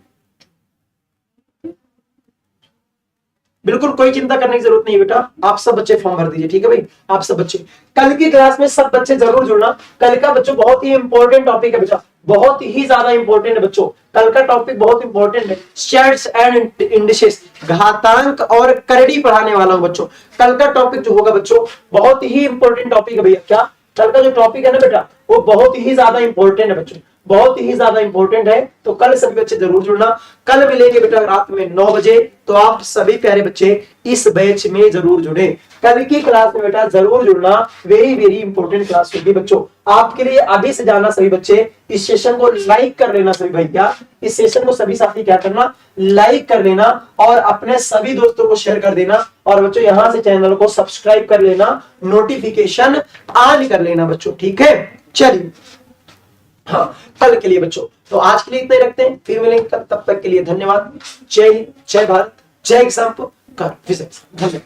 बिल्कुल कोई चिंता करने की जरूरत नहीं है बेटा, आप सब बच्चे फॉर्म भर दीजिए, ठीक है भाई। आप सब बच्चे कल की क्लास में सब बच्चे जरूर जुड़ना। कल का बच्चों बहुत ही इंपॉर्टेंट टॉपिक है बेटा, बहुत ही ज्यादा इंपॉर्टेंट है बच्चों। कल का टॉपिक बहुत इंपॉर्टेंट है, शेयर्स एंड इंडिसेस, घातांक और करड़ी पढ़ाने वाला हूं बच्चों। कल का टॉपिक जो होगा बच्चों बहुत ही इंपॉर्टेंट टॉपिक है भैया। क्या कल का जो टॉपिक है ना बेटा, वो बहुत ही ज्यादा इंपॉर्टेंट है बच्चों, बहुत ही ज्यादा इंपॉर्टेंट है। तो कल सभी बच्चे जरूर जुड़ना। कल मिलेंगे बेटा रात में 9 बजे। तो आप सभी प्यारे बच्चे इस बैच में जरूर जुड़े। कल की क्लास में बेटा जरूर जुड़ना, वेरी वेरी इंपॉर्टेंट क्लास होगी बच्चों आपके लिए। अभी से जाना सभी बच्चे, इस सेशन को लाइक कर लेना सभी भाई। क्या इस सेशन को सभी साथी क्या करना? लाइक कर लेना और अपने सभी दोस्तों को शेयर कर देना। और बच्चों यहां से चैनल को सब्सक्राइब कर लेना, नोटिफिकेशन ऑन कर लेना बच्चों, ठीक है। चलिए हाँ कल के लिए बच्चों तो आज के लिए इतना ही रखते हैं, फिर मिलेंगे कल। तब तक के लिए धन्यवाद। जय हिंद, जय भारत, जय एग्जाम कर फिजिक्स। धन्यवाद।